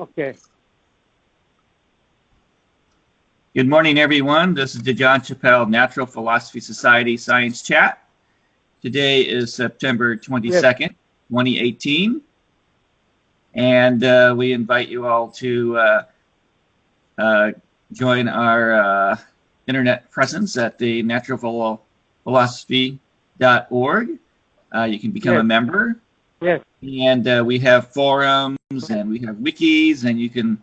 Okay. Good morning, everyone. This is the John Chappell Natural Philosophy Society Science Chat. Today is September 22nd, 2018. And we invite you all to join our internet presence at the naturalphilosophy.org. You can become a member. Yes. And we have forums and we have wikis, and you can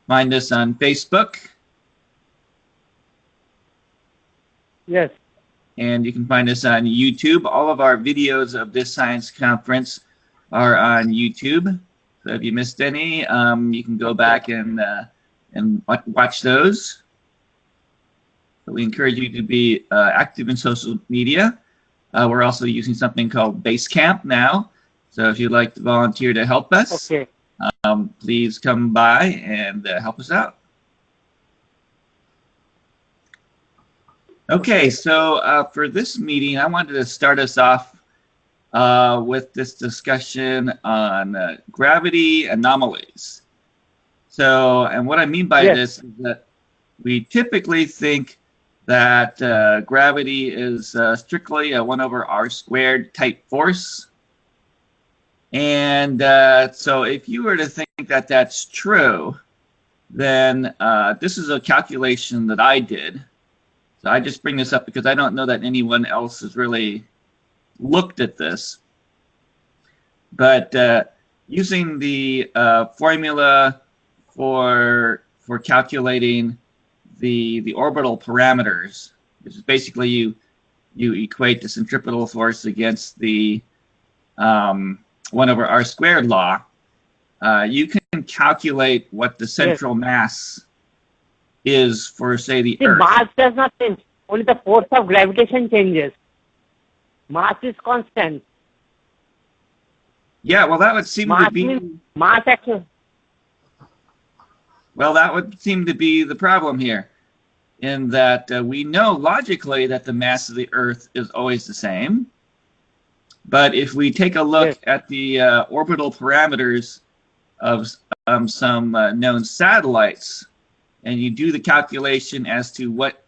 find us on Facebook. Yes. And you can find us on YouTube. All of our videos of this science conference are on YouTube. So if you missed any, you can go back and watch those. So we encourage you to be active in social media. We're also using something called Basecamp now. So if you'd like to volunteer to help us, please come by and help us out. Okay, so for this meeting, I wanted to start us off with this discussion on gravity anomalies. So, and what I mean by this is that we typically think that gravity is strictly a 1/r² type force. And so if you were to think that that's true, then this is a calculation that I did. So I just bring this up because I don't know that anyone else has really looked at this. But using the formula for calculating the orbital parameters, which is basically you equate the centripetal force against the 1/r² law, you can calculate what the central mass is for, say, the Earth. Mass does not change. Only the force of gravitation changes. Mass is constant. Yeah, well, that would seem to be... Mass actually... Well, that would seem to be the problem here, in that we know logically that the mass of the Earth is always the same. But if we take a look at the orbital parameters of some known satellites, and you do the calculation as to what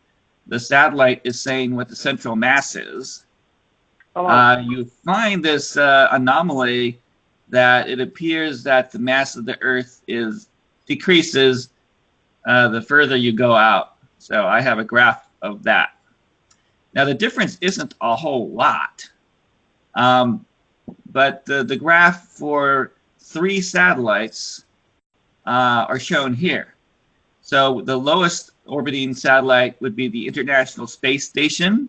the satellite is saying what the central mass is, you find this anomaly that it appears that the mass of the Earth decreases the further you go out. So I have a graph of that. Now the difference isn't a whole lot, but the graph for 3 satellites are shown here. So the lowest orbiting satellite would be the International Space Station,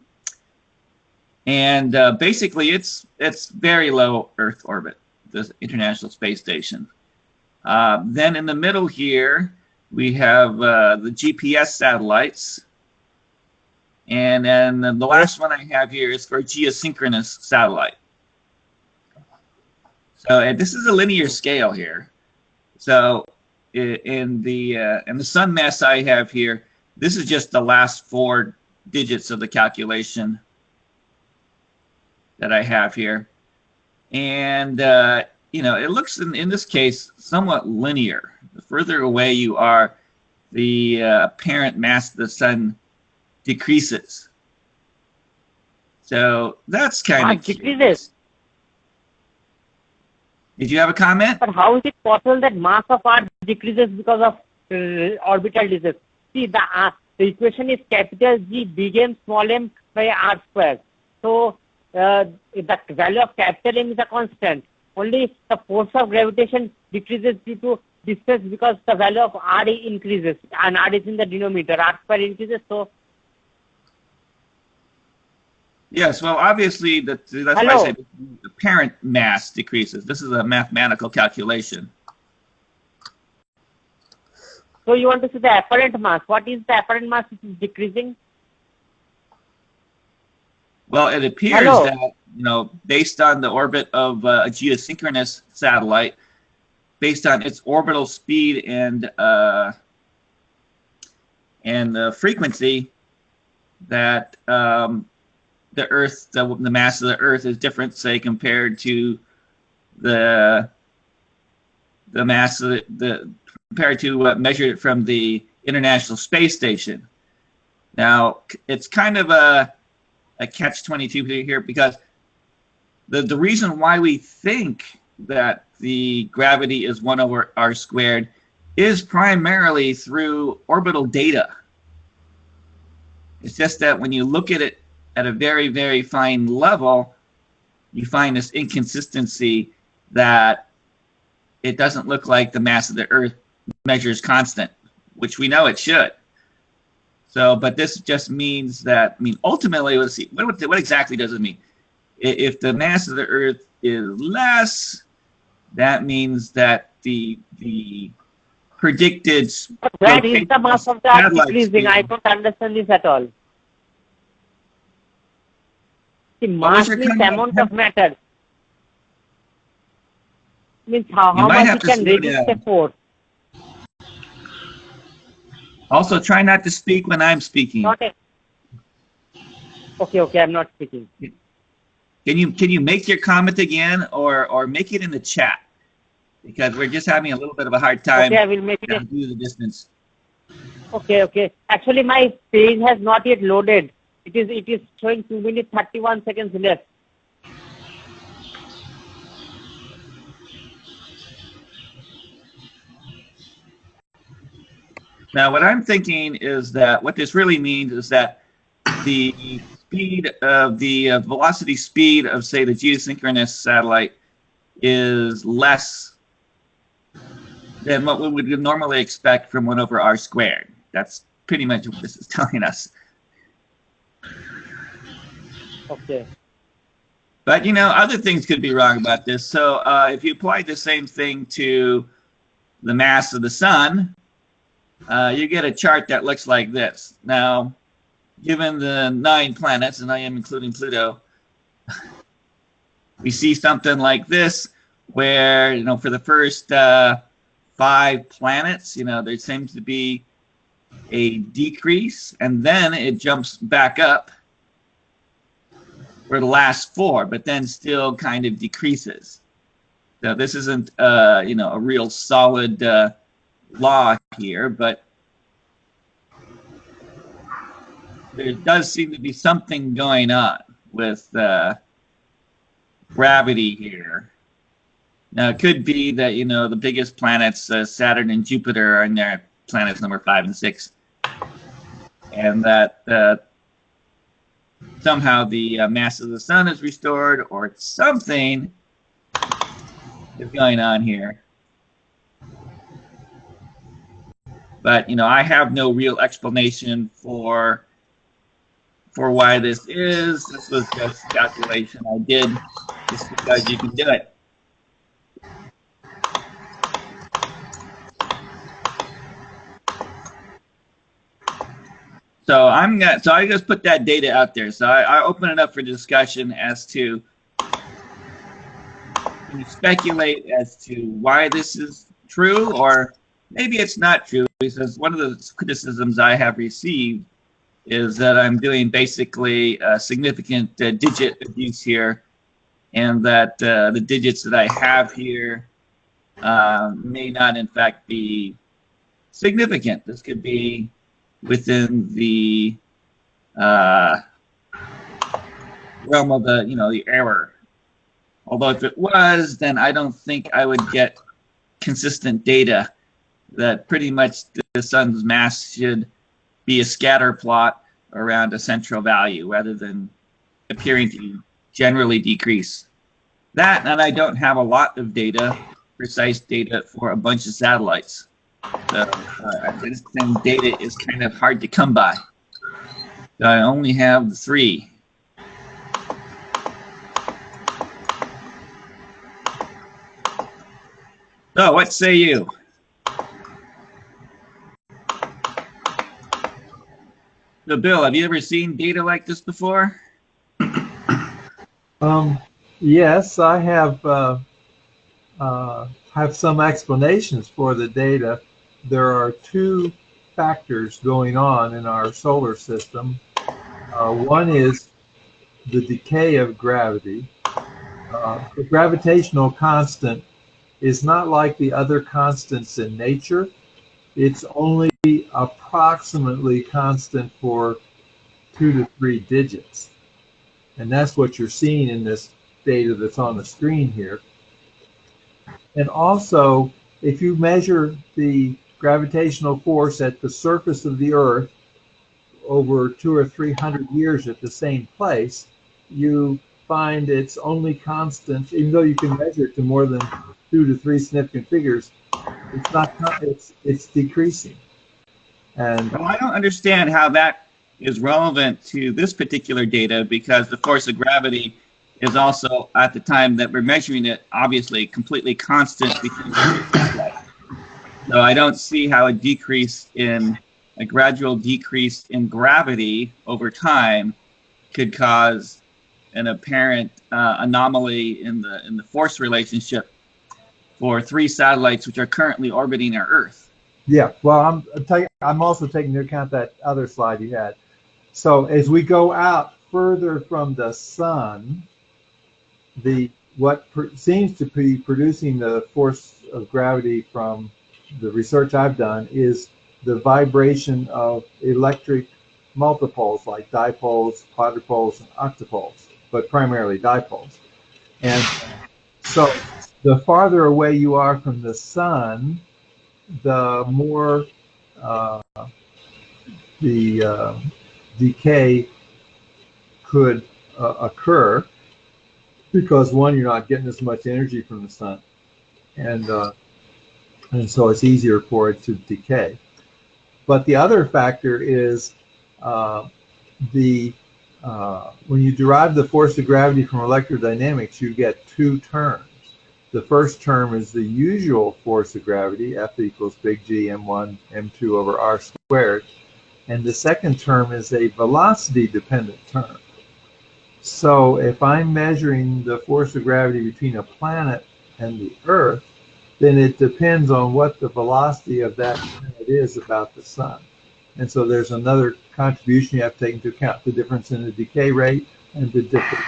and basically it's very low Earth orbit, the International Space Station. Then in the middle here we have the GPS satellites, and then the last one I have here is for a geosynchronous satellite. So and this is a linear scale here. So in the sun mass I have here, this is just the last 4 digits of the calculation that I have here, and you know, it looks in this case somewhat linear. The further away you are, the apparent mass of the sun decreases. So that's kind of decreases. Did you have a comment? But how is it possible that mass of Earth decreases because of orbital distance? See, the equation is capital G big M small m by r². So the value of capital M is a constant. Only the force of gravitation decreases due to distance because the value of r increases, and r is in the denominator. r² increases, so. Yes, well, obviously that's why I say the apparent mass decreases. This is a mathematical calculation. So you want to see the apparent mass. What is the apparent mass which is decreasing? Well, it appears that, you know, based on the orbit of a geosynchronous satellite, based on its orbital speed and the frequency, that the Earth, the mass of the Earth is different, say, compared to the mass of the compared to what measured it from the International Space Station. Now, it's kind of a catch-22 here, because the reason why we think that the gravity is 1 over r squared is primarily through orbital data. It's just that when you look at it at a very, very fine level, you find this inconsistency that it doesn't look like the mass of the Earth measures constant, which we know it should. So, but this just means that, I mean, ultimately, let's see, what exactly does it mean? If the mass of the Earth is less, that means that the predicted where is the mass of the Earth decreasing? I don't understand this at all. The mass means amount of matter. Means how much it can reduce the force. Also, try not to speak when I'm speaking. Okay, I'm not speaking. Can you make your comment again, or make it in the chat? Because we're just having a little bit of a hard time. Okay, I will make it. Due to the distance. Okay. Actually, my page has not yet loaded. It is showing 2 minutes 31 seconds left. Now, what I'm thinking is that what this really means is that the speed of the velocity speed of, say, the geosynchronous satellite is less than what we would normally expect from 1 over r squared. That's pretty much what this is telling us. Okay. But, you know, other things could be wrong about this. So if you applied the same thing to the mass of the sun, you get a chart that looks like this. Now, given the 9 planets, and I am including Pluto, we see something like this, where, you know, for the first 5 planets, you know, there seems to be a decrease, and then it jumps back up for the last 4, but then still kind of decreases. So this isn't, you know, a real solid law here, but there does seem to be something going on with gravity here. Now, it could be that, you know, the biggest planets, Saturn and Jupiter, are in their planets number 5 and 6, and that somehow the mass of the sun is restored, or something is going on here. But, you know, I have no real explanation for why this is. This was just calculation I did just because you can do it. So I just put that data out there. So I open it up for discussion as to, can you speculate as to why this is true, or maybe it's not true, because one of the criticisms I have received is that I'm doing basically significant digit abuse here, and that the digits that I have here may not in fact be significant. This could be within the realm of the, you know, the error. Although if it was, then I don't think I would get consistent data that pretty much the sun's mass should be a scatter plot around a central value rather than appearing to generally decrease. That, and I don't have a lot of data, precise data for a bunch of satellites. So this data is kind of hard to come by. So I only have the 3. So what say you? So Bill, have you ever seen data like this before? Yes, I have some explanations for the data. There are 2 factors going on in our solar system. One is the decay of gravity. The gravitational constant is not like the other constants in nature. it's only approximately constant for 2 to 3 digits. And that's what you're seeing in this data that's on the screen here. And also, if you measure the gravitational force at the surface of the Earth over 200 or 300 years at the same place, you find it's only constant, even though you can measure it to more than 2 to 3 significant figures, it's decreasing. And well, I don't understand how that is relevant to this particular data, because the force of gravity is also, at the time that we're measuring it, obviously completely constant between the two satellites. So I don't see how a gradual decrease in gravity over time could cause an apparent anomaly in the force relationship for 3 satellites which are currently orbiting our Earth. yeah, well, I'm also taking into account that other slide you had. So as we go out further from the sun, what seems to be producing the force of gravity from the research I've done is the vibration of electric multipoles like dipoles, quadrupoles, and octopoles, but primarily dipoles. And so the farther away you are from the sun, the more the decay could occur, because one, you're not getting as much energy from the sun, and so it's easier for it to decay. But the other factor is when you derive the force of gravity from electrodynamics, you get 2 terms. The first term is the usual force of gravity, F equals big G m1 m2 over r squared, and the second term is a velocity-dependent term. So if I'm measuring the force of gravity between a planet and the Earth, then it depends on what the velocity of that planet is about the sun. And so there's another contribution you have to take into account, the difference in the decay rate and the difference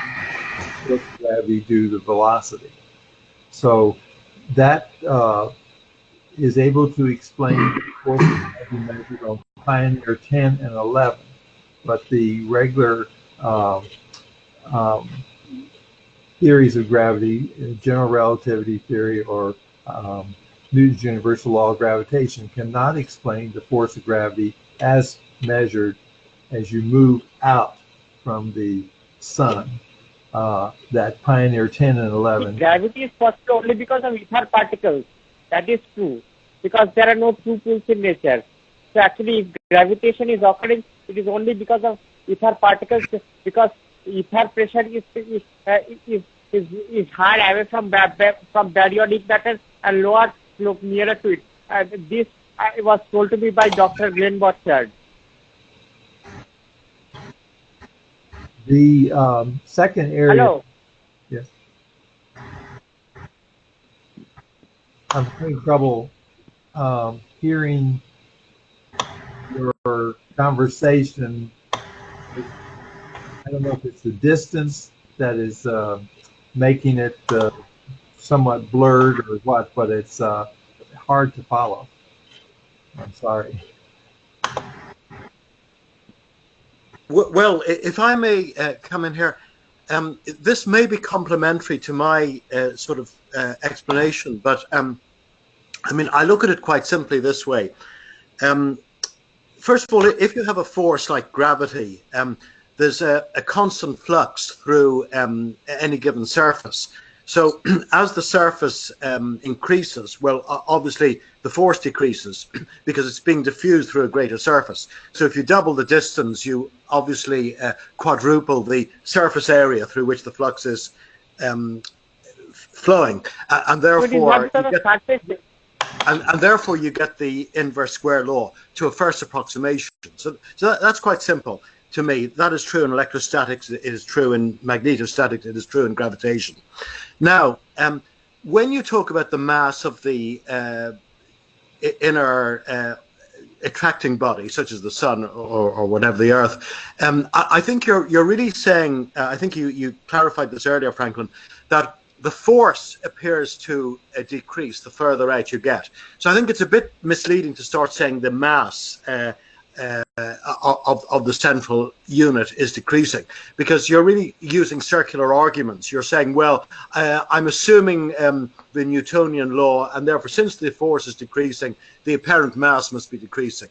in force of gravity due to the velocity. So that is able to explain the force of gravity measured on Pioneer 10 and 11. But the regular theories of gravity, general relativity theory, or Newton's universal law of gravitation, cannot explain the force of gravity as measured as you move out from the sun. That Pioneer 10 and 11. Gravity is possible only because of ether particles. That is true, because there are no two poles in nature. So actually, if gravitation is occurring, it is only because of ether particles, because ether pressure is high away from baryonic matter and lower nearer to it. This was told to me by Dr. Glenn Botchard. The second area. Hello. Yes. I'm having trouble hearing your conversation. I don't know if it's the distance that is making it somewhat blurred or what, but it's hard to follow. I'm sorry. Well, if I may come in here, this may be complementary to my sort of explanation, but I mean, I look at it quite simply this way. First of all, if you have a force like gravity, there's a constant flux through any given surface. So as the surface increases, well, obviously the force decreases because it's being diffused through a greater surface. So if you double the distance, you obviously quadruple the surface area through which the flux is flowing, and therefore you get the inverse square law to a first approximation. So that's quite simple. To me, that is true in electrostatics, it is true in magnetostatics, it is true in gravitation. Now, when you talk about the mass of the inner attracting body, such as the sun or whatever, the Earth, I think you're really saying, I think you clarified this earlier, Franklin, that the force appears to decrease the further out you get. So I think it's a bit misleading to start saying the mass of the central unit is decreasing, because you're really using circular arguments. You're saying, well, I'm assuming the Newtonian law, and therefore since the force is decreasing, the apparent mass must be decreasing.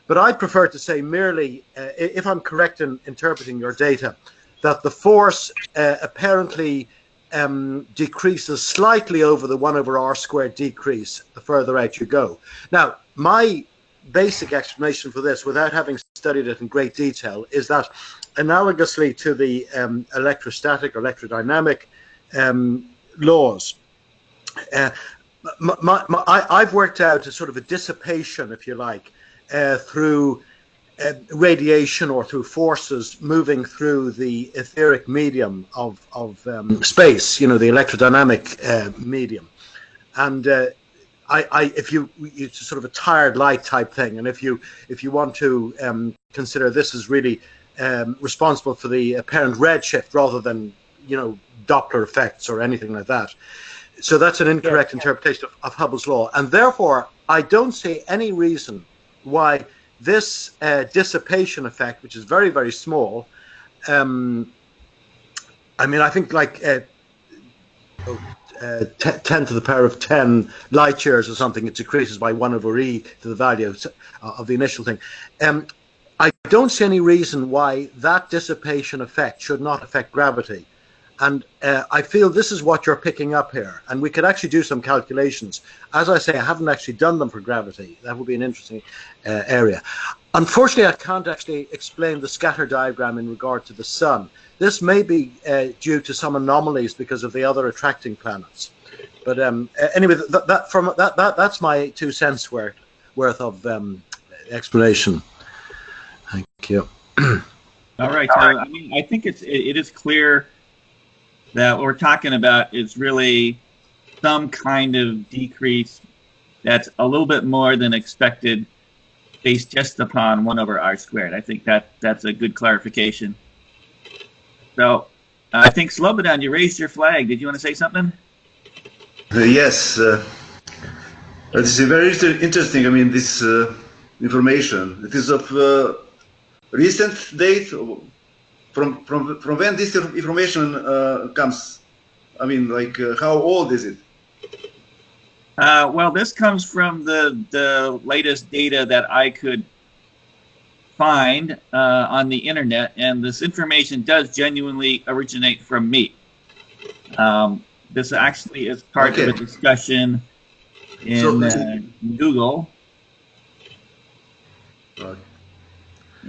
But I prefer to say merely, if I'm correct in interpreting your data, that the force apparently decreases slightly over the 1/r² decrease the further out you go. Now, my basic explanation for this, without having studied it in great detail, is that analogously to the electrostatic or electrodynamic laws, I've worked out a sort of a dissipation, if you like, through radiation or through forces moving through the etheric medium of space, you know, the electrodynamic medium. And if it's sort of a tired light type thing, and if you want to consider this as really responsible for the apparent redshift rather than, you know, Doppler effects or anything like that. So that's an incorrect interpretation of Hubble's law, and therefore I don't see any reason why this dissipation effect, which is very, very small, I mean, I think like 10 to the power of 10 light years or something, it decreases by 1/e to the value of the initial thing. I don't see any reason why that dissipation effect should not affect gravity. And I feel this is what you're picking up here. And we could actually do some calculations. As I say, I haven't actually done them for gravity. That would be an interesting area. Unfortunately, I can't actually explain the scatter diagram in regard to the sun. This may be due to some anomalies because of the other attracting planets. But anyway, that's my 2 cents worth of explanation. Thank you. All right. So, I mean, I think it is clear that what we're talking about is really some kind of decrease that's a little bit more than expected based just upon 1/r². I think that's a good clarification. So I think Slobodan, you raised your flag. Did you want to say something? Yes. This is very interesting. I mean, this information. It is of recent date. From when this information comes? I mean, like, how old is it? Well, this comes from the latest data that I could find on the internet, and this information does genuinely originate from me. This actually is part of a discussion in Google.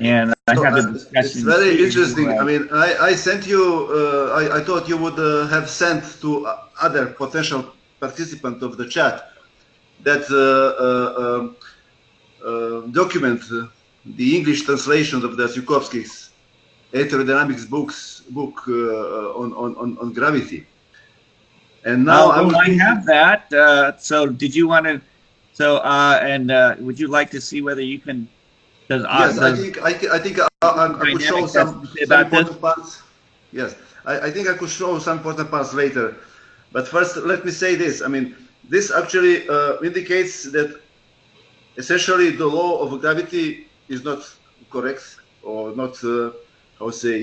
And I had a discussion. It's very interesting. I mean, I sent you, I thought you would have sent to other potential participants of the chat that document, the English translation of the Zhukovsky's aerodynamics book on gravity. And now I have that. So did you want to, would you like to see whether you can, yes, I think I could show some important parts. Yes, I think I could show some important parts later. But first, let me say this. I mean, this actually indicates that essentially the law of gravity is not correct, or not, how to say...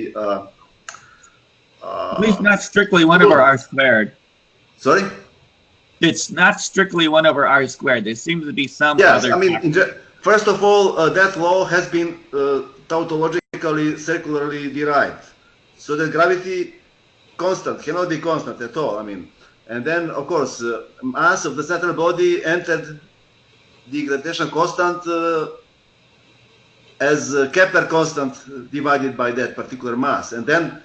at least not strictly 1/r². Sorry? It's not strictly 1/r². There seems to be some other... Yes, I mean, first of all, that law has been tautologically, circularly derived. So that gravity constant cannot be constant at all. I mean, and then, of course, mass of the central body entered the gravitational constant as Kepler constant divided by that particular mass. And then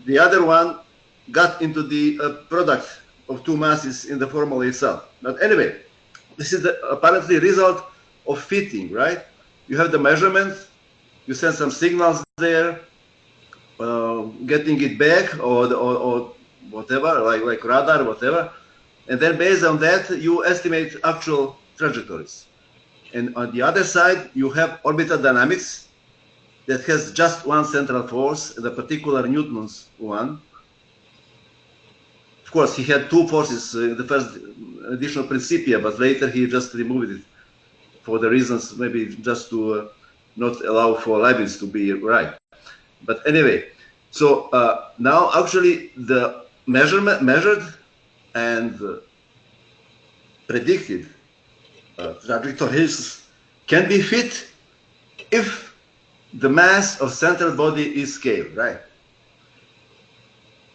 the other one got into the product of two masses in the formula itself. But anyway, this is the apparently result of fitting, right? You have the measurement, you send some signals there, getting it back or whatever, like radar, whatever, and then based on that you estimate actual trajectories. And on the other side you have orbital dynamics that has just one central force, the particular Newton's one, of course, he had two forces in the first edition of Principia, but later he just removed it for the reasons maybe just to not allow for Leibniz to be right. But anyway, so now actually the measured and predicted trajectories can be fit if the mass of central body is scaled, right?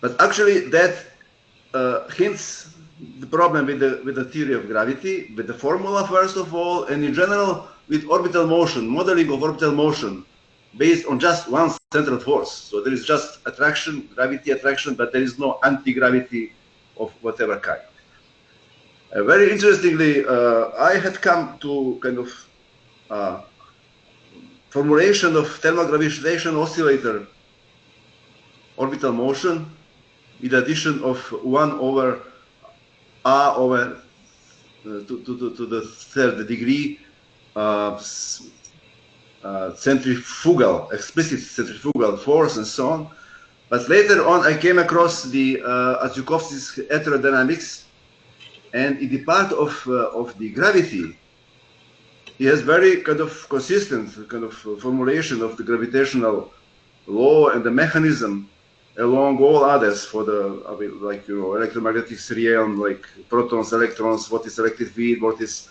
But actually that hints the problem with the theory of gravity, with the formula first of all, and in general with orbital motion, modeling of orbital motion based on just one central force. So there is just attraction, gravity attraction, but there is no anti-gravity of whatever kind. Very interestingly, I had come to kind of formulation of thermal-gravitation oscillator orbital motion with addition of 1 over r over to the third degree centrifugal, explicit centrifugal force and so on. But later on I came across the Azyukovsky's heterodynamics, and in the part of the gravity, he has very kind of consistent kind of formulation of the gravitational law and the mechanism along all others for the, I mean, like, you know, electromagnetic realm, like protons, electrons, what is electric field, what is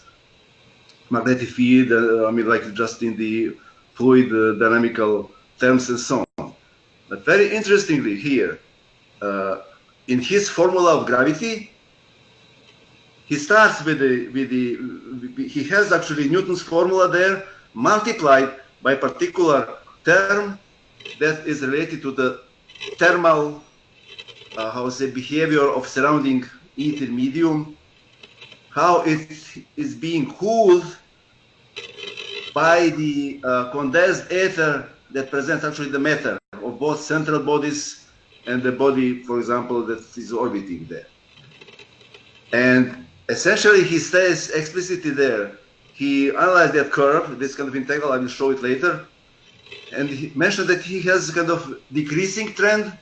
magnetic field, I mean, like just in the fluid dynamical terms and so on. But very interestingly here, in his formula of gravity, he starts with he has actually Newton's formula there, multiplied by a particular term that is related to the thermal, how to say, behavior of surrounding ether medium, how it is being cooled by the condensed ether that presents actually the matter of both central bodies and the body, for example, that is orbiting there. And essentially, he says explicitly there, he analyzed that curve, this kind of integral, I will show it later, and he mentioned that he has kind of decreasing trend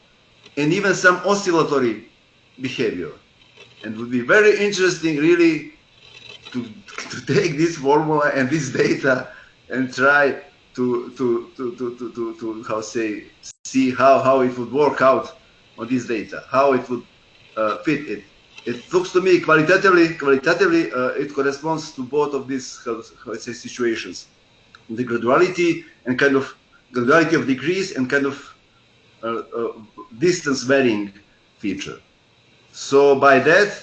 and even some oscillatory behavior. And it would be very interesting really to take this formula and this data and try to how say, see how it would work out on this data, how it would fit it. It looks to me qualitatively it corresponds to both of these, how I say, situations. The graduality and kind of graduality of decrease and kind of distance varying feature. So by that,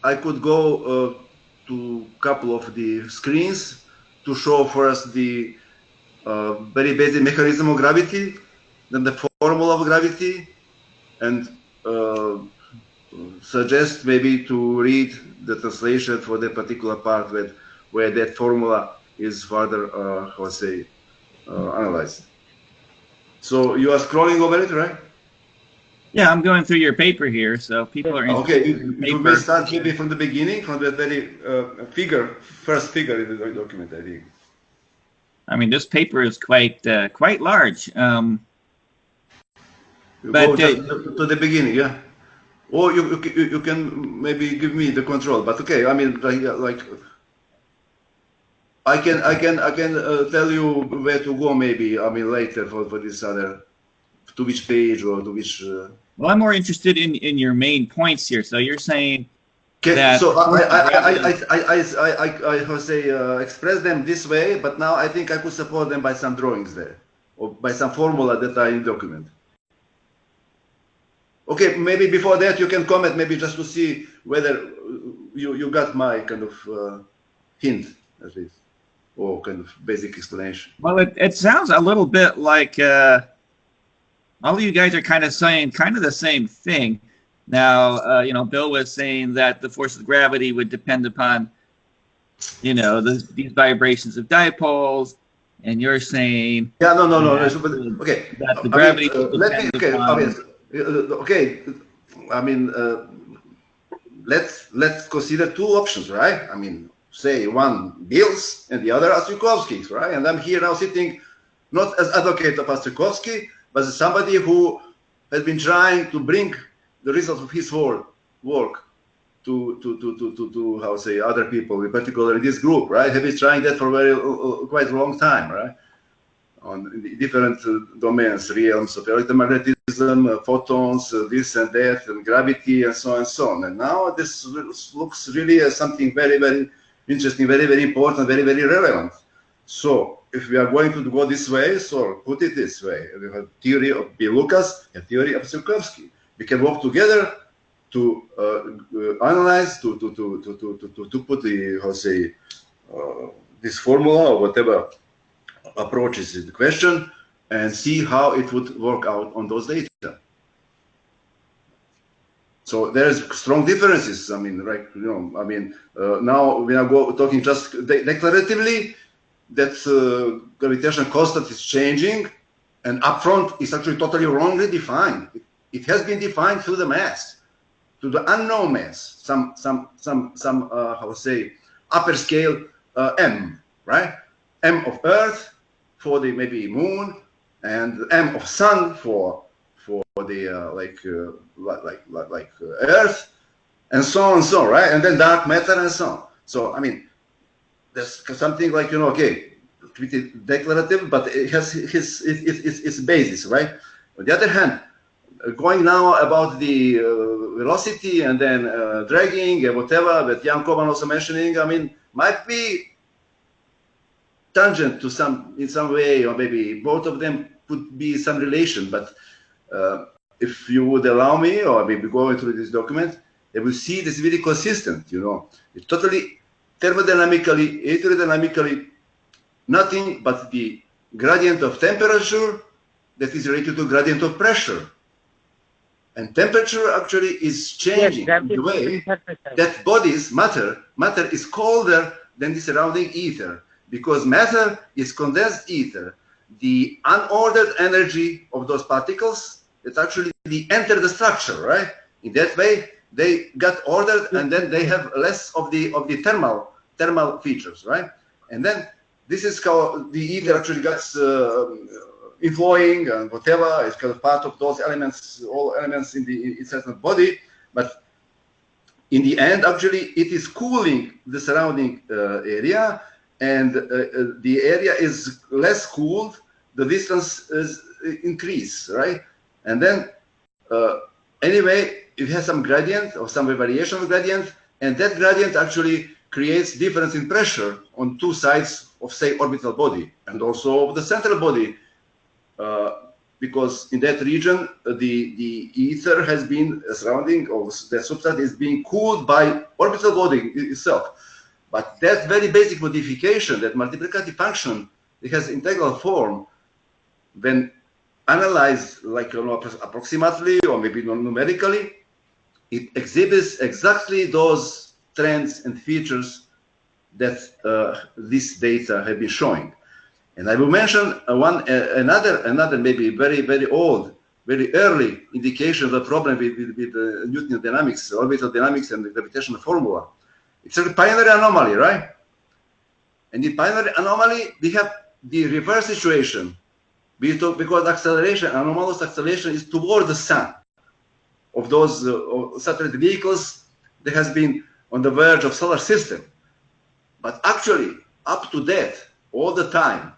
I could go to a couple of the screens to show first the very basic mechanism of gravity, then the formula of gravity, and suggest maybe to read the translation for the particular part where that formula is further, how to say, analyzed. So you are scrolling over it, right? Yeah, I'm going through your paper here, so people are okay. You may start maybe from the beginning, from the very first figure in the document, I think. I mean, this paper is quite large. But go to the beginning, yeah. Or you can maybe give me the control, but okay. I mean, like I can tell you where to go maybe. I mean later for this other, to which page or to which. Well, I'm more interested in your main points here. So you're saying that. So I how say express them this way, but now I think I could support them by some drawings there, or by some formula that I document. Okay, maybe before that you can comment, maybe just to see whether you got my kind of hint at least, or kind of basic explanation. Well, it sounds a little bit like all of you guys are kind of saying kind of the same thing. Now, you know, Bill was saying that the force of gravity would depend upon, you know, these vibrations of dipoles, and you're saying no. Okay, that the gravity. Okay, I mean, let's consider two options, right? I mean, say one Bill's and the other Azyukovsky's, right? And I'm here now sitting not as advocate of Azyukovsky, but as somebody who has been trying to bring the results of his work work to how say other people, in particular this group, right, have been trying that for quite a long time, right, on different domains, realms of electromagnetism, photons, this and that, and gravity, and so on and so on. And now this looks really as something very, very interesting, very, very important, very, very relevant. So if we are going to go this way, so put it this way: we have theory of B. Lucas and theory of Tsiolkovsky. We can work together to analyze, to put the, how say, this formula or whatever approaches the question, and see how it would work out on those data. So there's strong differences. I mean, right? You know, I mean, now we are talking just declaratively that gravitational constant is changing, and upfront is actually totally wrongly defined. It has been defined through the mass, to the unknown mass, some how to say, upper scale m, right? M of Earth for the maybe moon, and M of Sun for the Earth, and so on and so, right? And then dark matter and so on. So I mean, there's something like, you know, okay, pretty declarative, but it has its basis, right? On the other hand, going now about the velocity and then dragging and whatever that Jan Koban also mentioning, I mean, might be tangent to in some way, or maybe both of them could be some relation. But if you would allow me, or maybe going through this document, they will see this very consistent, you know. It's totally thermodynamically, aerodynamically, nothing but the gradient of temperature that is related to gradient of pressure. And temperature actually is changing in the way that bodies, matter is colder than the surrounding ether, because matter is condensed ether. The unordered energy of those particles that actually enter the structure, right? In that way, they got ordered, and then they have less of the thermal features, right? And then this is how the ether actually gets inflowing and whatever. It's kind of part of those elements, all elements in the certain body. But in the end, actually, it is cooling the surrounding area, and the area is less cooled, the distance is increase, right? And then anyway, it has some gradient or some variation of gradient, and that gradient actually creates difference in pressure on two sides of, say, orbital body, and also of the central body, because in that region the ether has been surrounding, or the substance is being cooled by orbital body itself. But that very basic modification, that multiplicative function, it has integral form. When analyzed, like, you know, approximately or maybe numerically, it exhibits exactly those trends and features that this data have been showing. And I will mention another maybe very old, very early indication of the problem with Newtonian dynamics, orbital dynamics, and the gravitational formula. It's a binary anomaly, right? And in binary anomaly, we have the reverse situation. Because acceleration, anomalous acceleration, is toward the sun of those satellite vehicles that has been on the verge of solar system. But actually, up to that, all the time,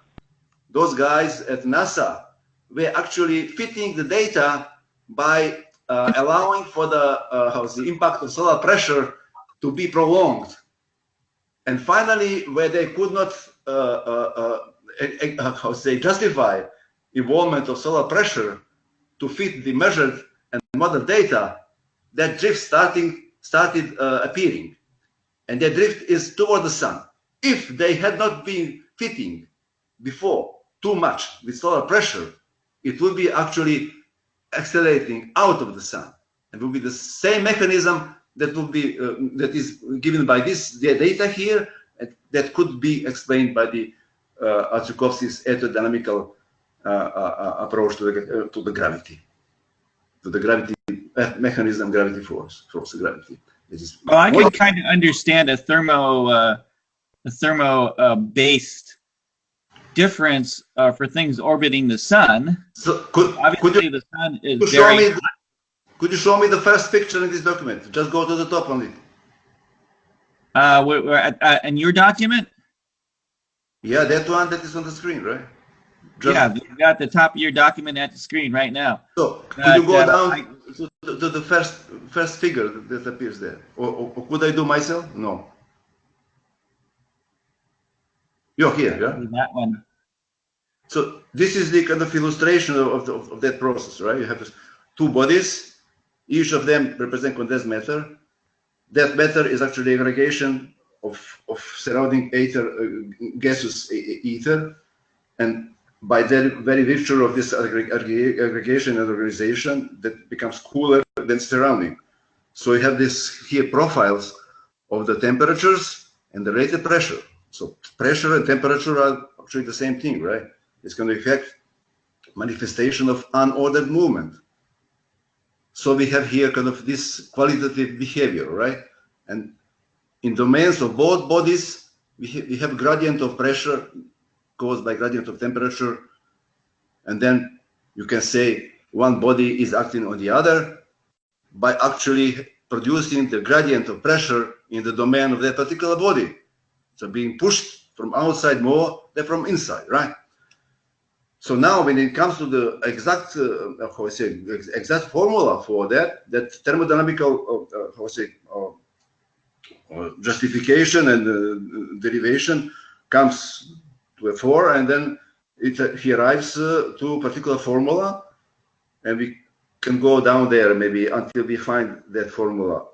those guys at NASA were actually fitting the data by allowing for the impact of solar pressure to be prolonged. And finally, where they could not justify involvement of solar pressure to fit the measured and modeled data, that drift started appearing. And that drift is toward the sun. If they had not been fitting before too much with solar pressure, it would be actually accelerating out of the sun. It will be the same mechanism that will be that is given by this data here, that could be explained by the Tsiolkovsky's aerodynamical approach to the gravity, mechanism, gravity force gravity. Well, I can kind of understand a thermo-based difference for things orbiting the sun. So obviously the sun is could very hot. Could you show me the first picture in this document? Just go to the top only. We're at in your document. Yeah, that one that is on the screen, right? Yeah, you got the top of your document at the screen right now. So could you go down to the first figure that appears there, or could I do myself? No. You're here, yeah. That one. So this is the kind of illustration of that process, right? You have two bodies, each of them represent condensed matter. That matter is actually aggregation of surrounding ether, gaseous ether, and by the very virtue of this aggregation and organization, that becomes cooler than surrounding. So you have this here profiles of the temperatures and the rated pressure. So pressure and temperature are actually the same thing, right? It's going to affect manifestation of unordered movement. So we have here kind of this qualitative behavior, right? And in domains of both bodies, we have gradient of pressure caused by gradient of temperature. And then you can say one body is acting on the other by actually producing the gradient of pressure in the domain of that particular body. So being pushed from outside more than from inside, right? So now when it comes to the exact, exact formula for that thermodynamical, justification and derivation comes to a fore, and then he arrives to a particular formula, and we can go down there maybe until we find that formula.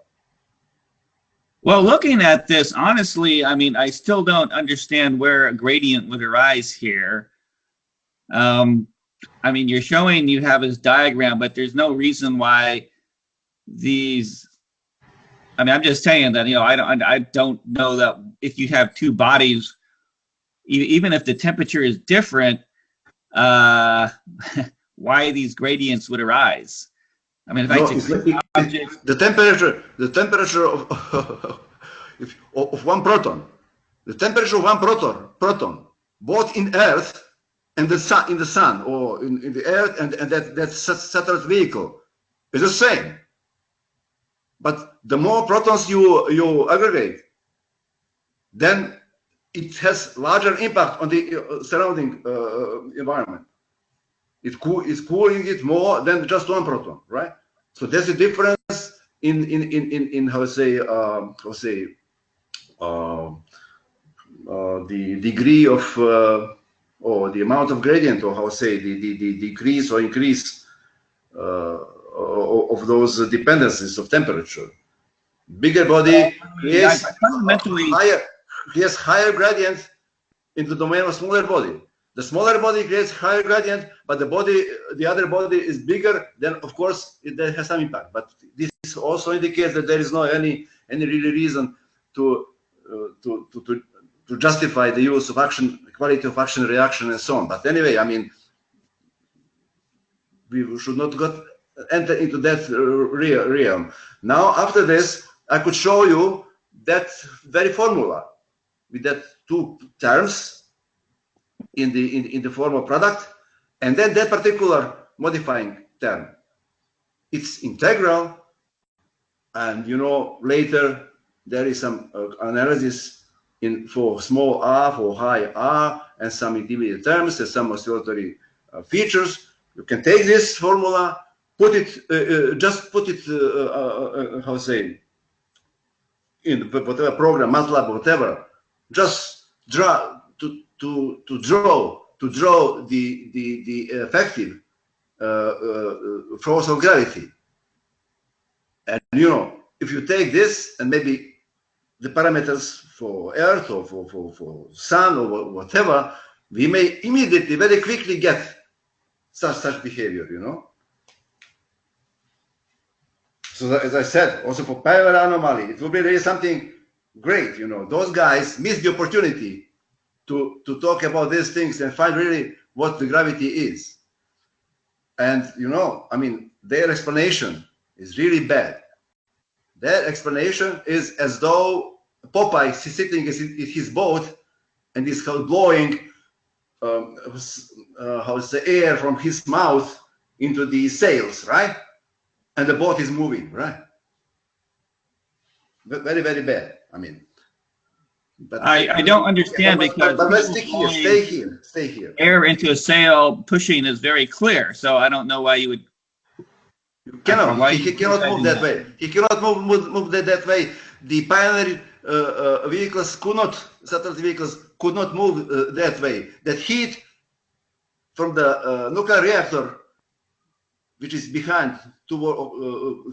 Well, looking at this, honestly, I mean, I still don't understand where a gradient would arise here. I mean, you're showing you have this diagram, but there's no reason why these. I mean, I'm just saying that, you know, I don't know that if you have two bodies, even if the temperature is different, why these gradients would arise. I mean, if the temperature of one proton, the temperature of one proton, both in Earth and the sun, in the sun or in the Earth and that satellite vehicle, is the same. But the more protons you aggregate, then it has larger impact on the surrounding environment. It's cooling it more than just one proton, right? So there's a difference in the degree of or the amount of gradient, or the decrease or increase of those dependencies of temperature. Bigger body creates higher gradient in the domain of smaller body. The smaller body creates higher gradient, but the other body is bigger. Then of course it has some impact. But this also indicates that there is no any really reason to justify the use of action, quality of action, reaction, and so on. But anyway, I mean, we should not enter into that realm. Now, after this, I could show you that very formula with that two terms in the form of product, and then that particular modifying term. It's integral, and you know later there is some analysis for small r, for high r, and some intermediate terms and some oscillatory features. You can take this formula, put it, just put it, in whatever program, MATLAB, whatever. Just draw to draw the effective force of gravity. And you know, if you take this and maybe the parameters for Earth or for Sun or whatever, we may immediately, very quickly get such behavior, you know. So that, as I said, also for parallel anomaly, it will be really something great, you know. Those guys missed the opportunity to talk about these things and find really what the gravity is. And, you know, I mean, their explanation is really bad. Their explanation is as though Popeye is sitting in his boat and is blowing air from his mouth into the sails, right? and the boat is moving, right? Very, very bad. I mean, but I don't understand because but let's stick here. Stay here. Stay here. Air into a sail pushing is very clear, so I don't know why you would. You cannot. He cannot move that way. He cannot move that way. The pioneer vehicles could not. Satellite vehicles could not move that way. That heat from the nuclear reactor, which is behind,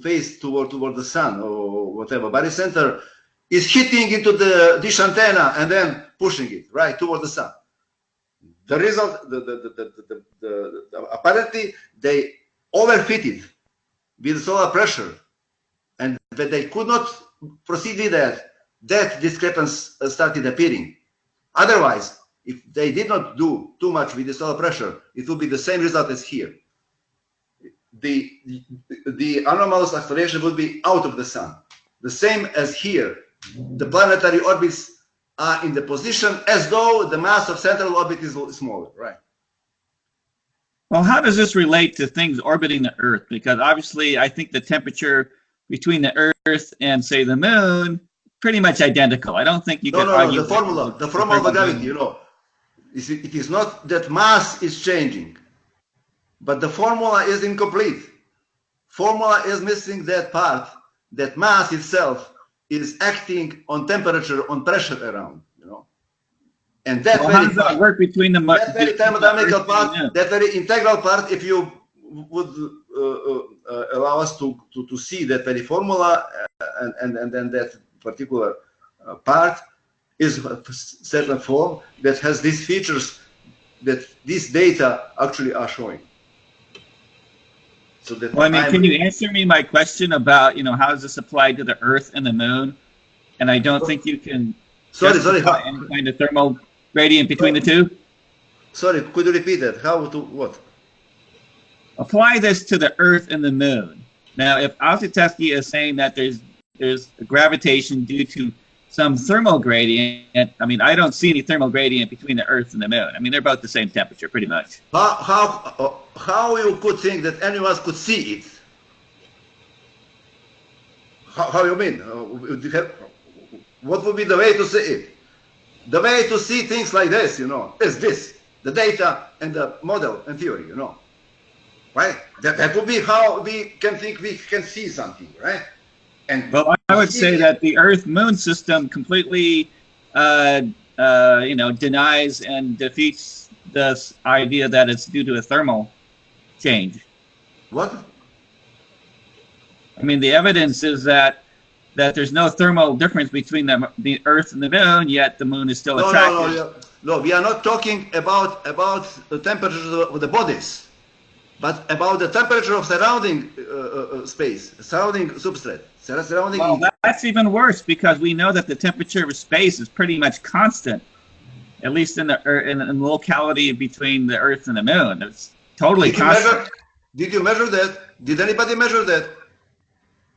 face toward the sun or whatever, barycenter, is hitting into the dish antenna and then pushing it right toward the sun. The result, apparently they overfitted with solar pressure, and when they could not proceed with that discrepancy started appearing. Otherwise, if they did not do too much with the solar pressure, it will be the same result as here. The anomalous acceleration would be out of the sun, the same as here. The planetary orbits are in the position as though the mass of central orbit is smaller, right? Well, how does this relate to things orbiting the Earth? Because obviously, I think the temperature between the Earth and, say, the Moon, pretty much identical. I don't think you can argue. The formula of gravity, you know, it is not that mass is changing, but the formula is incomplete. Formula is missing that part, that mass itself is acting on temperature, on pressure around, you know. And that how does that work between the that very thermodynamical part, that very integral part, if you would allow us to see that very formula and then that particular part is a certain form that has these features that these data actually are showing. So that well, I mean, can you answer me my question about, you know, how does this apply to the Earth and the Moon? And I don't think you can sorry any kind of thermal gradient between the two. Sorry, could you repeat that? How to what? Apply this to the Earth and the Moon. Now, if Altetevsky is saying that there's gravitation due to some thermal gradient, I mean, I don't see any thermal gradient between the Earth and the Moon. I mean, they're both the same temperature, pretty much. How you could think that anyone could see it? How you mean? What would be the way to see it? The way to see things like this, you know, is this, the data and the model and theory, you know, right? That would be how we can think we can see something, right? And well, I would say that the Earth-Moon system completely, you know, denies and defeats this idea that it's due to a thermal change. What? I mean, the evidence is that there's no thermal difference between the Earth and the Moon, yet the Moon is still attractive. No, we are not talking about the temperature of the bodies, but about the temperature of surrounding space, surrounding substrate. Well, that's even worse because we know that the temperature of space is pretty much constant, at least in the locality between the Earth and the Moon. It's totally constant. Did you measure that? Did anybody measure that?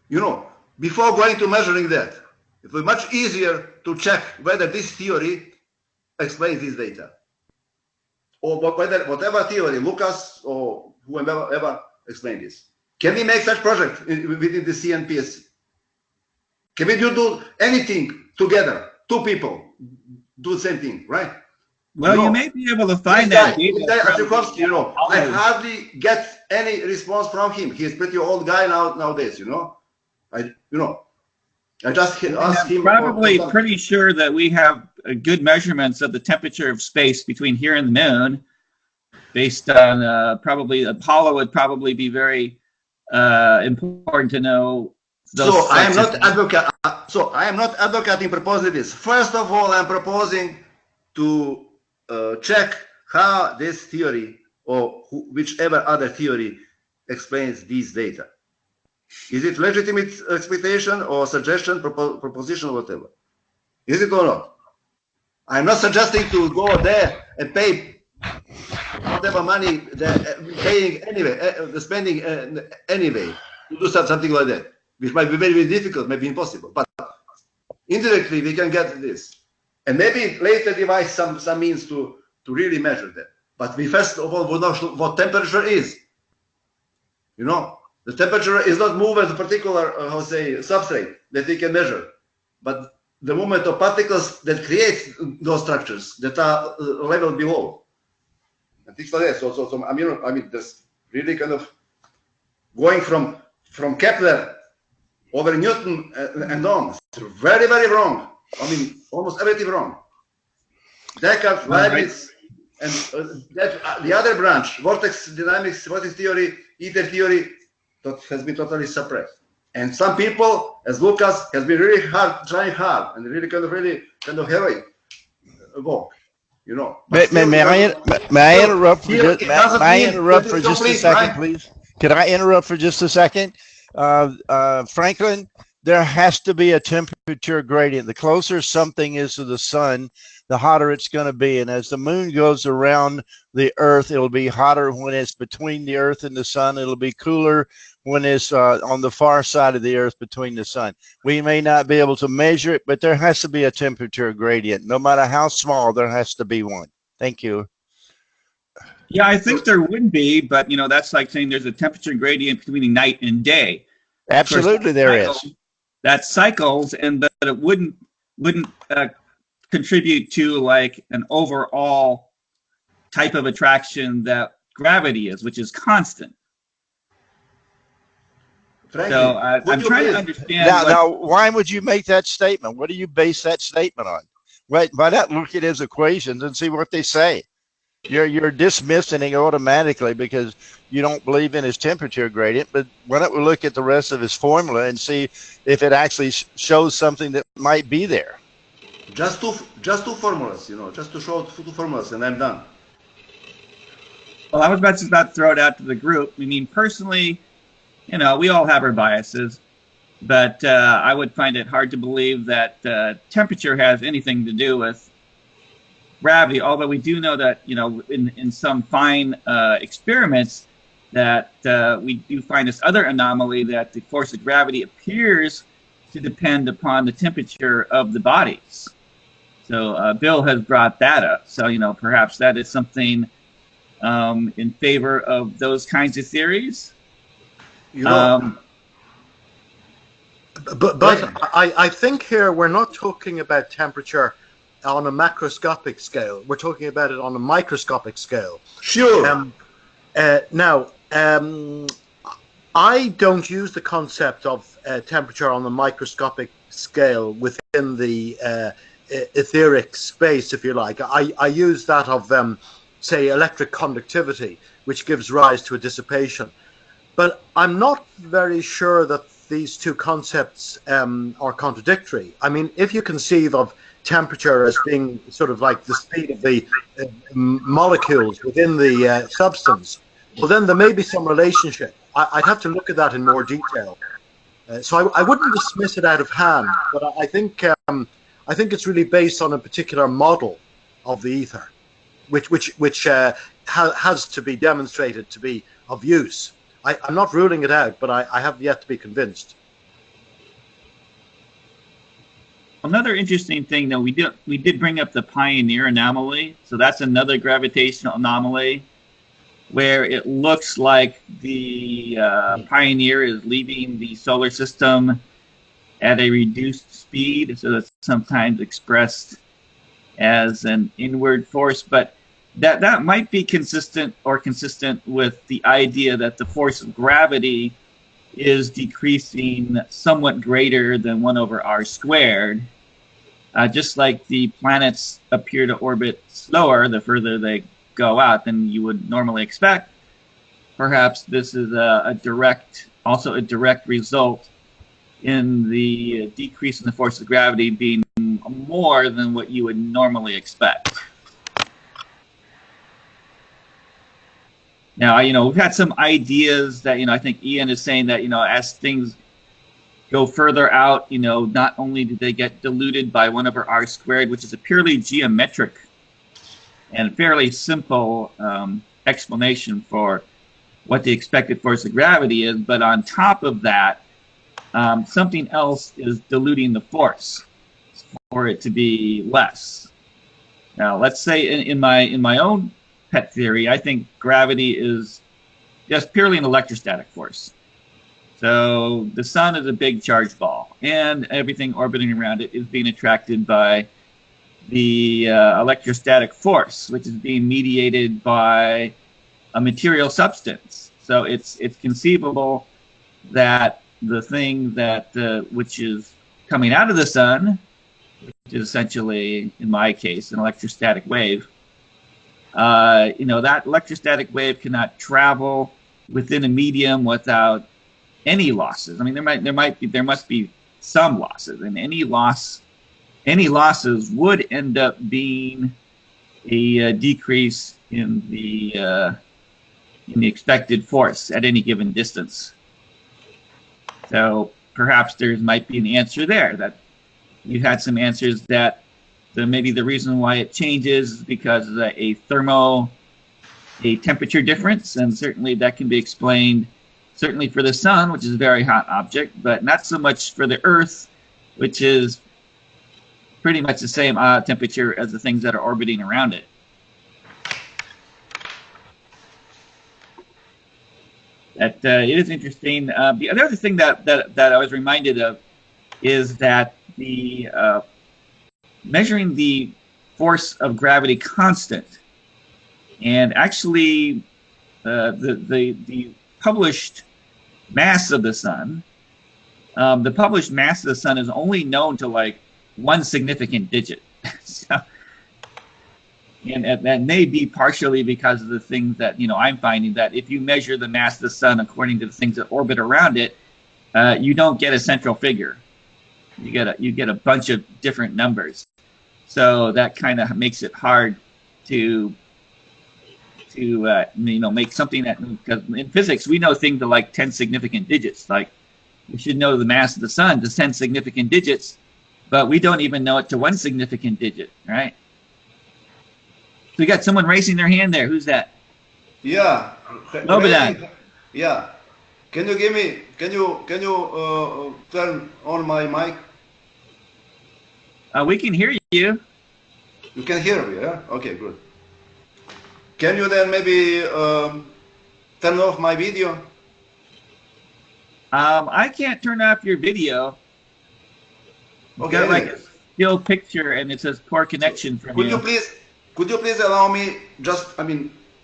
You know, before going to measuring that, it was much easier to check whether this theory explains this data, or whether whatever theory, Lucas or whoever ever explained this. Can we make such project within the CNPSC? Can we do anything together? Two people do the same thing, right? Well, you may be able to find that data. You know, I hardly get any response from him. He's a pretty old guy nowadays, you know. I just asked him. Probably pretty sure that we have good measurements of the temperature of space between here and the Moon, based on probably Apollo would probably be very important to know. So I am not advocating proposing this. First of all, I'm proposing to check how this theory or whichever other theory explains these data. Is it legitimate expectation or suggestion, proposition, whatever? Is it or not? I'm not suggesting to go there and pay whatever money they're paying anyway, spending anyway to do something like that, which might be very, very difficult, maybe impossible. But indirectly, we can get this, and maybe later devise some means to really measure that. But we first of all would know what temperature is. You know, The temperature is not moved as a particular, substrate that we can measure, but the movement of particles that create those structures that are level below. And things like that. So I mean, there's really kind of going from Kepler over Newton and on. Very, very wrong. I mean, almost everything wrong. Descartes, Leibniz, and the other branch, vortex dynamics, vortex theory, ether theory, that has been totally suppressed. And some people, as Lucas, has been really trying hard, and really kind of heroic work, you know. May I interrupt for just a second, please? Could I interrupt for just a second? Franklin, there has to be a temperature gradient. The closer something is to the sun, the hotter it's going to be. And as the moon goes around the earth, it'll be hotter when it's between the earth and the sun. It'll be cooler when it's on the far side of the earth between the sun. We may not be able to measure it, but there has to be a temperature gradient. No matter how small, there has to be one. Thank you. Yeah, I think there would be, but that's like saying there's a temperature gradient between night and day. Absolutely, there is. That cycles, but it wouldn't contribute to like an overall type of attraction that gravity is, which is constant. Frankie, so I'm trying to understand. Now, why would you make that statement? What do you base that statement on? Why not look at his equations and see what they say? You're dismissing it automatically because you don't believe in his temperature gradient. But why don't we look at the rest of his formula and see if it actually shows something that might be there? Just two formulas, just to show two formulas, and I'm done. Well, I was about to throw it out to the group. I mean, personally, we all have our biases, but I would find it hard to believe that temperature has anything to do with gravity, although we do know that, in some fine experiments that we do find this other anomaly that the force of gravity appears to depend upon the temperature of the bodies. So Bill has brought that up. So, perhaps that is something in favor of those kinds of theories. But I think here we're not talking about temperature on a macroscopic scale. We're talking about it on a microscopic scale. Sure. Now, I don't use the concept of temperature on the microscopic scale within the etheric space, if you like. I use that of, say, electric conductivity, which gives rise to a dissipation. But I'm not very sure that these two concepts are contradictory. I mean, if you conceive of temperature as being sort of like the speed of the molecules within the substance, well, then there may be some relationship. I'd have to look at that in more detail. So I wouldn't dismiss it out of hand, but I think it's really based on a particular model of the ether, which has to be demonstrated to be of use. I'm not ruling it out, but I have yet to be convinced. Another interesting thing, though, we did bring up the Pioneer anomaly. So that's another gravitational anomaly where it looks like the Pioneer is leaving the solar system at a reduced speed. So that's sometimes expressed as an inward force, but that might be consistent with the idea that the force of gravity is decreasing somewhat greater than 1 over r squared. Just like the planets appear to orbit slower the further they go out than you would normally expect, perhaps this is a direct result in the decrease in the force of gravity being more than what you would normally expect. Now, we've had some ideas that, I think Ian is saying that, as things go further out, not only do they get diluted by 1 over r squared, which is a purely geometric and fairly simple explanation for what the expected force of gravity is, but on top of that, something else is diluting the force for it to be less. Now, let's say in my own pet theory, I think gravity is just purely an electrostatic force. So the sun is a big charged ball, and everything orbiting around it is being attracted by the electrostatic force, which is being mediated by a material substance. So it's conceivable that the thing that which is coming out of the sun, which is essentially, in my case, an electrostatic wave, that electrostatic wave cannot travel within a medium without any losses. I mean, there must be some losses, and any losses would end up being a decrease in the expected force at any given distance. So perhaps there might be an answer there, that you had some answers that maybe the reason why it changes is because of a temperature difference, and certainly that can be explained certainly for the sun, which is a very hot object, but not so much for the Earth, which is pretty much the same temperature as the things that are orbiting around it. It is interesting. The other thing that I was reminded of is that the measuring the force of gravity constant, and actually the published mass of the sun, is only known to like one significant digit. So, and that may be partially because of the things that I'm finding, that if you measure the mass of the sun according to the things that orbit around it, you don't get a central figure. You get a bunch of different numbers. So that kind of makes it hard to make something that, because in physics we know things are like 10 significant digits. Like we should know the mass of the sun to 10 significant digits, but we don't even know it to one significant digit, right? So we got someone raising their hand there. Who's that? Yeah. Bode. Yeah. Can you turn on my mic? We can hear you. You can hear me, yeah? Okay, good. Can you then maybe turn off my video? I can't turn off your video. You've got like a still picture, and it says poor connection from you. Could you please allow me, just,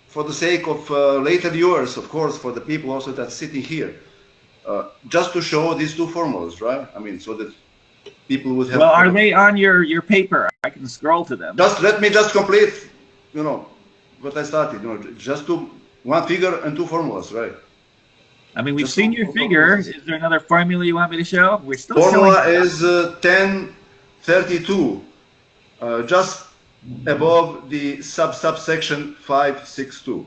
for the sake of later viewers, of course, for the people also that's sitting here, just to show these two formulas, right? So that people would have. Well, are they on your paper? I can scroll to them. Just let me just complete, what I started. Just one figure and two formulas, right? We've just seen your figure. Is there another formula you want me to show? We're still formula is 1032, just above the subsection 562.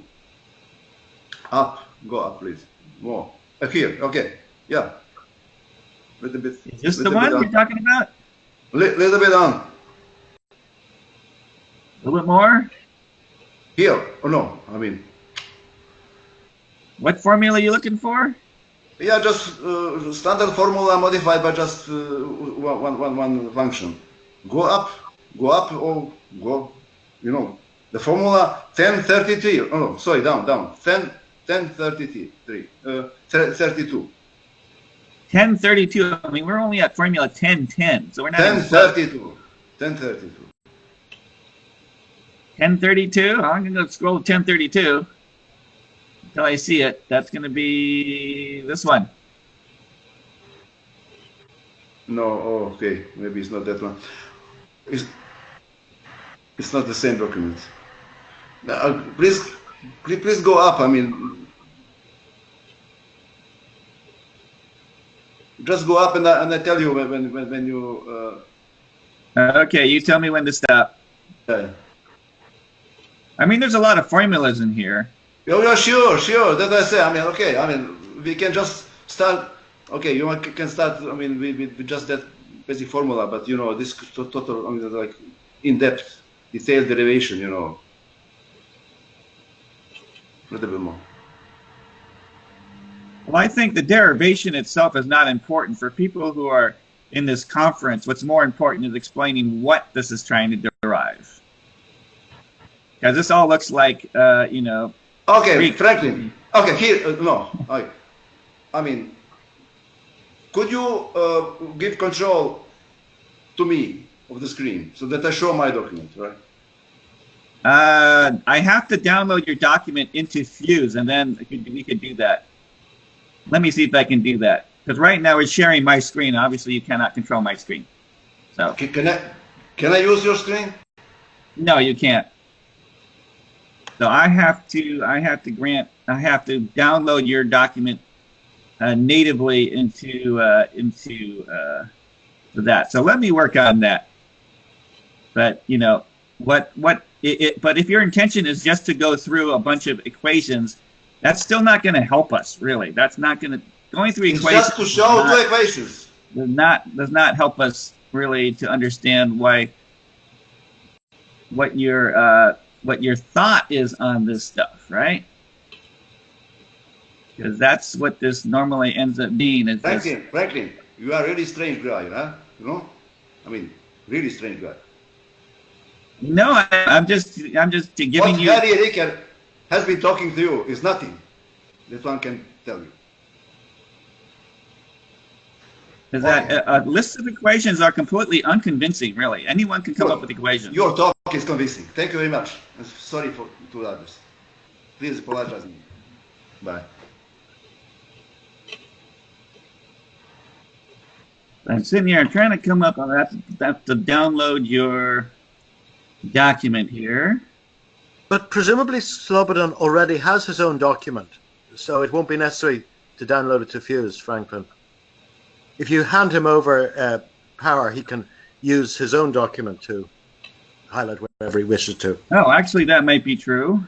Go up, please. More. Here, okay. Yeah. Little bit. Is this the one you're talking about? Little bit on. A little bit more? Here. Oh, no. What formula are you looking for? Yeah, just standard formula modified by just one function. Go up, or go, the formula 1033. Oh, no, sorry, down. 1033. 32. 1032. We're only at formula 1010, so we're not. 1032. 1032. 1032. I'm gonna go scroll to 1032 until I see it. That's gonna be this one. No. Oh, okay. Maybe it's not that one. It's not the same document. Please go up. Just go up, and I tell you when you. Okay, you tell me when to stop. Yeah. There's a lot of formulas in here. Yeah, sure. That I say. Okay. We can just start. Okay, you can start. With just that basic formula, but this total, like in-depth, detailed derivation. A little bit more. Well, I think the derivation itself is not important for people who are in this conference. What's more important is explaining what this is trying to derive. Because this all looks like, Okay, Franklin. Okay, here, no. could you give control to me of the screen so that I show my document, right? I have to download your document into Fuse, and then we could do that. Let me see if I can do that. Because right now we're sharing my screen. Obviously, you cannot control my screen. So Can I use your screen? no, you can't. So I have to download your document natively into that. So let me work on that. But you know but if your intention is just to go through a bunch of equations, that's still not going to help us, really. That's not going to going through It's equations. just to show two equations. Does not help us really to understand what your thought is on this stuff, right? Because that's what this normally ends up being. Is Franklin, you are a really strange guy, huh? You know, I mean, really strange guy. No, I'm just giving what you. What Harry Ricker has been talking to you is nothing. That one can tell you. Is that a list of equations are completely unconvincing, really. Anyone can come up with equations. Your talk is convincing. Thank you very much. I'm sorry to others. Please apologize me. Bye. I'm sitting here trying to come up. I have to download your document here. But presumably Slobodan already has his own document, so it won't be necessary to download it to Fuse, Franklin. If you hand him over power, he can use his own document to highlight whatever he wishes to. Oh, actually, that might be true.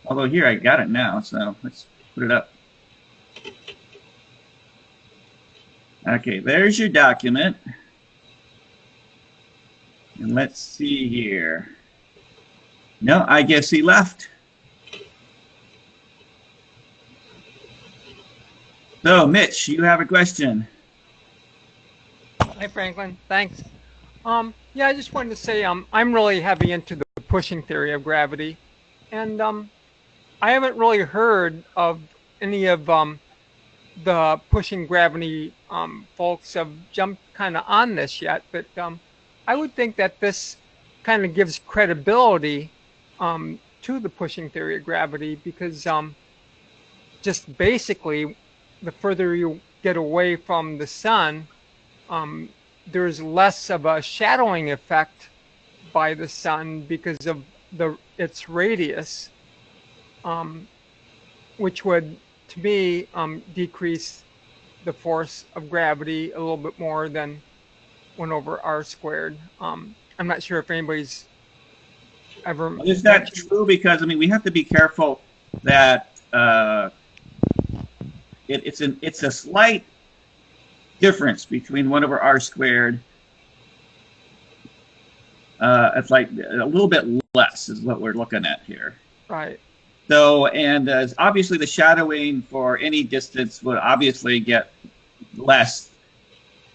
Although here, I got it now, so let's put it up. Okay, there's your document. And let's see here. No, I guess he left. So, Mitch, you have a question. Hi, Franklin. Thanks. Yeah, I just wanted to say I'm really heavy into the pushing theory of gravity, and I haven't really heard of any of the pushing gravity folks have jumped kind of on this yet, but I would think that this kind of gives credibility to the pushing theory of gravity, because just basically the further you get away from the sun, there's less of a shadowing effect by the sun because of its radius, which would, to me, decrease the force of gravity a little bit more than 1 over r squared. I'm not sure if anybody's ever. Is that true? Because I mean, we have to be careful that it's a slight difference between 1 over r squared. It's like a little bit less is what we're looking at here. Right. So, and obviously the shadowing for any distance would obviously get less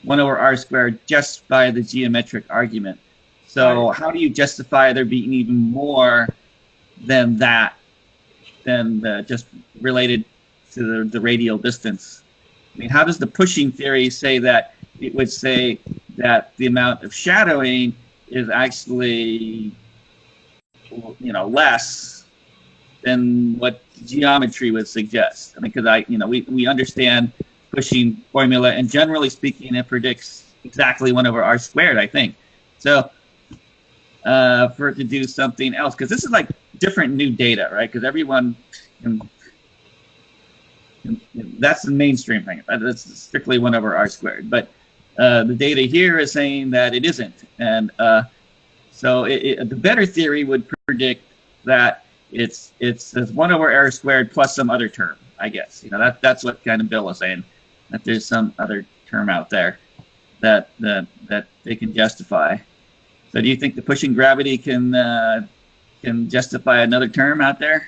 1 over r squared just by the geometric argument. So how do you justify there being even more than that, than just related to the radial distance? I mean, how does the pushing theory say that it would say that the amount of shadowing is actually, you know, less than what geometry would suggest? I mean, because we understand pushing formula, and generally speaking, it predicts exactly 1 over r squared, I think. So for it to do something else, because this is like different new data, right? Because everyone that's the mainstream thing. That's strictly 1 over r squared. But the data here is saying that it isn't. And so the better theory would predict that it's 1 over r squared plus some other term, I guess. You know, that's what kind of Bill was saying, that there's some other term out there that they can justify. So do you think the pushing gravity can justify another term out there?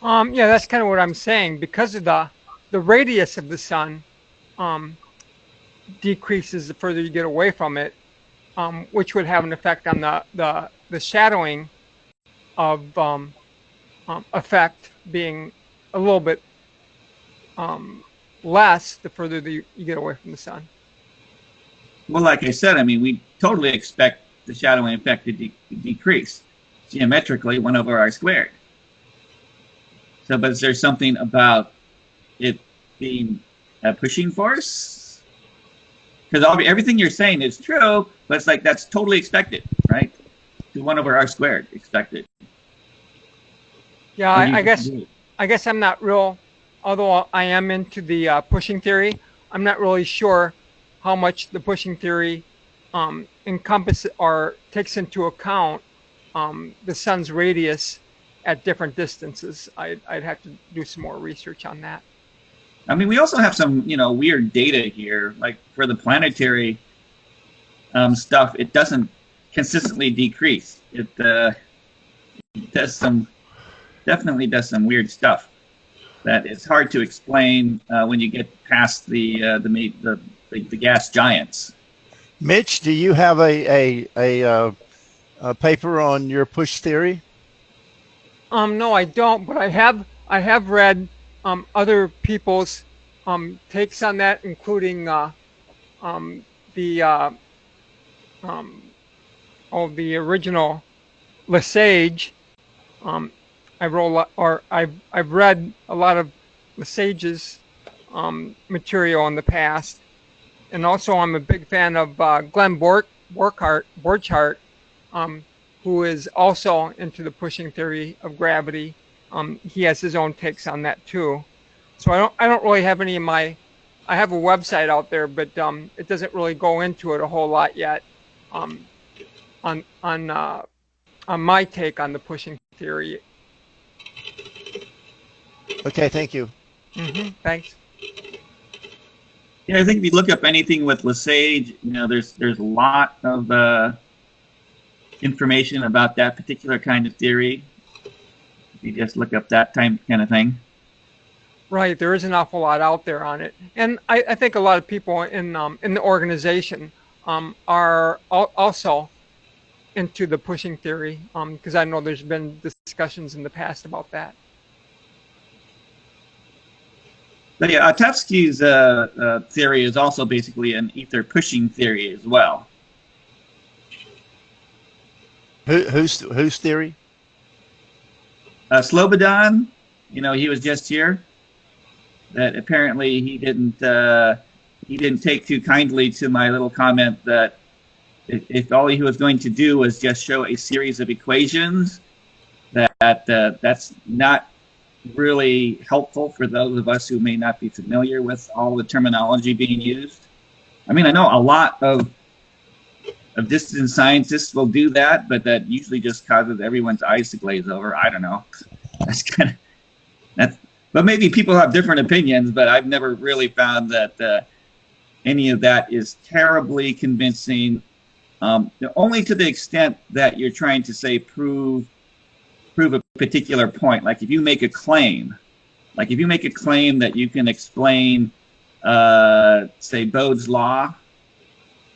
Yeah, that's kind of what I'm saying. Because of the radius of the sun decreases the further you get away from it, which would have an effect on the shadowing of effect being a little bit less the further you get away from the sun. Well, like I said, I mean, we totally expect the shadowing effect to decrease geometrically 1 over r squared. So, but is there something about it being a pushing force? Because everything you're saying is true, but it's like that's totally expected, right? To 1 over r squared expected. Yeah, I guess I'm not real, although I am into the pushing theory, I'm not really sure how much the pushing theory encompasses or takes into account the sun's radius at different distances. I'd have to do some more research on that. I mean, we also have some, weird data here, like for the planetary stuff, it doesn't consistently decrease. It definitely does some weird stuff that it's hard to explain when you get past the gas giants. Mitch, do you have a paper on your push theory? No, I don't, but I have read other people's takes on that, including the original Lesage. I've read a lot of Lesage's material in the past, and also I'm a big fan of Glenn Borchardt, who is also into the pushing theory of gravity. He has his own takes on that too. So I don't really have any of my. I have a website out there, but it doesn't really go into it a whole lot yet. On my take on the pushing theory. Okay, thank you. Thanks. Yeah, I think if you look up anything with Lesage, there's a lot of information about that particular kind of theory. If you just look up that kind of thing. Right, there is an awful lot out there on it, and I think a lot of people in the organization are also into the pushing theory, because I know there's been discussions in the past about that. But yeah, Otevsky's theory is also basically an ether pushing theory as well. Whose theory? Slobodan, he was just here. That apparently he didn't take too kindly to my little comment that if all he was going to do was just show a series of equations, that's not really helpful for those of us who may not be familiar with all the terminology being used. I mean, I know a lot of distant scientists will do that, but that usually just causes everyone's eyes to glaze over. I don't know. But maybe people have different opinions, but I've never really found that any of that is terribly convincing, only to the extent that you're trying to say prove a particular point. Like if you make a claim that you can explain, say, Bode's law,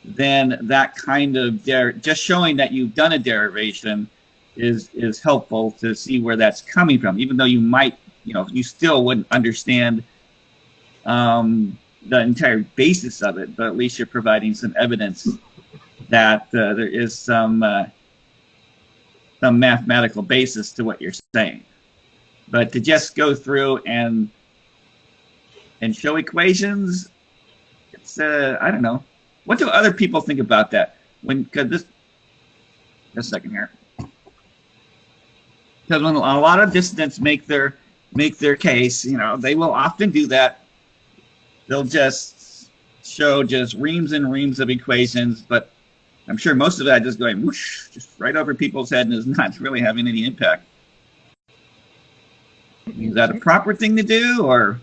then that kind of just showing that you've done a derivation is helpful to see where that's coming from, even though you might, you still wouldn't understand the entire basis of it, but at least you're providing some evidence that there is some mathematical basis to what you're saying. But to just go through and show equations, it's I don't know. What do other people think about that? Just a second here. Because when a lot of dissidents make their case, they will often do that. They'll just show just reams and reams of equations, but I'm sure most of that just going whoosh, just right over people's head and is not really having any impact. Is that a proper thing to do, or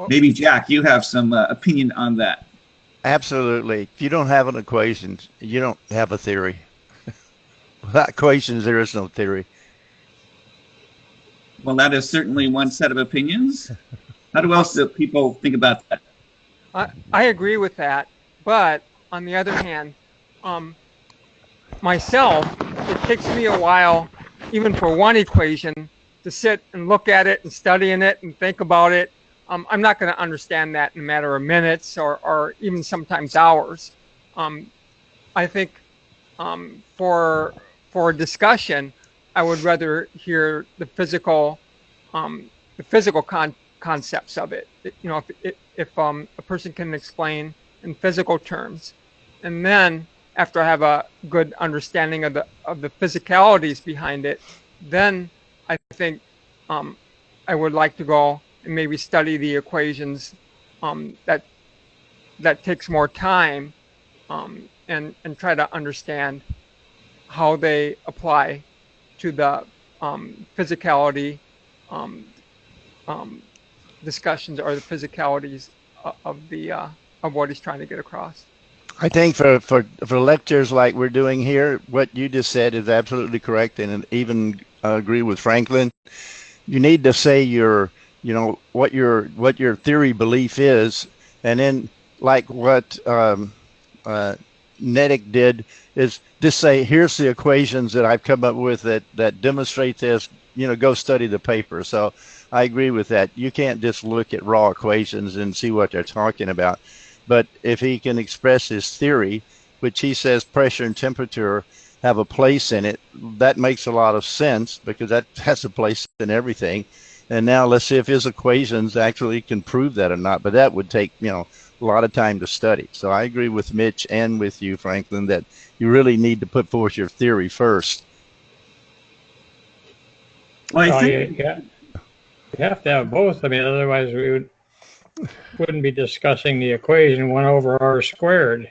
maybe Jack, you have some opinion on that? Absolutely. If you don't have an equation, you don't have a theory. Without equations, there is no theory. Well, that is certainly one set of opinions. How do people think about that? I agree with that, but on the other hand, myself, it takes me a while, even for one equation, to sit and look at it and study in it and think about it. I'm not going to understand that in a matter of minutes or even sometimes hours. I think for discussion, I would rather hear the physical concepts of it. You know, if a person can explain in physical terms, and then after I have a good understanding of the physicalities behind it, then I think I would like to go and maybe study the equations that takes more time, and try to understand how they apply to the physicality discussions or the physicalities of what he's trying to get across. I think for lectures like we're doing here, what you just said is absolutely correct, and even agree with Franklin. You need to say what your theory belief is, and then like what Nedick did is just say, here's the equations that I've come up with that demonstrate this. Go study the paper. So I agree with that. You can't just look at raw equations and see what they're talking about. But if he can express his theory, which he says pressure and temperature have a place in it, that makes a lot of sense because that has a place in everything. And now let's see if his equations actually can prove that or not. But that would take, a lot of time to study. So I agree with Mitch and with you, Franklin, that you really need to put forth your theory first. Well, you have to have both. I mean, otherwise we wouldn't be discussing the equation 1 over r squared,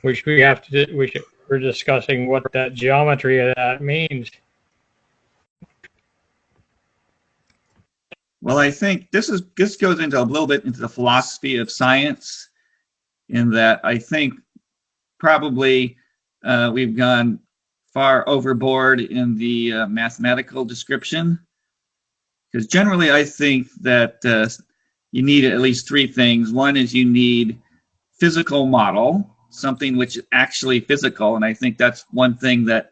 which we're discussing what that geometry of that means. Well, I think this goes into a little bit into the philosophy of science, in that I think probably we've gone far overboard in the mathematical description, because generally I think that you need at least 3 things. One is you need physical model, something which is actually physical, and I think that's one thing that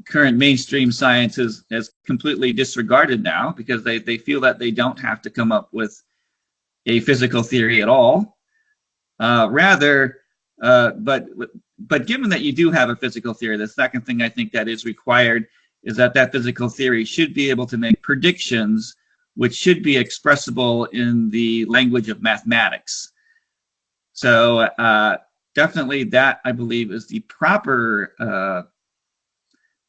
current mainstream science has completely disregarded now, because they feel that they don't have to come up with a physical theory at all. But given that you do have a physical theory, the second thing I think that is required is that physical theory should be able to make predictions which should be expressible in the language of mathematics. So definitely that, I believe, is the proper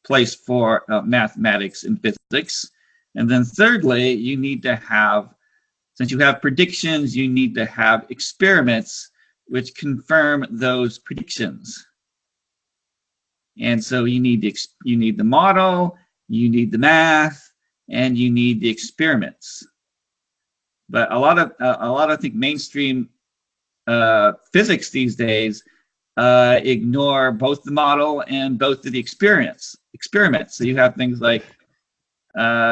place for mathematics and physics. And then thirdly, you need to have, since you have predictions, you need to have experiments which confirm those predictions. And so you need the model, you need the math, and you need the experiments. But a lot of I think mainstream physics these days ignore both the model and both of the experiments. So you have things like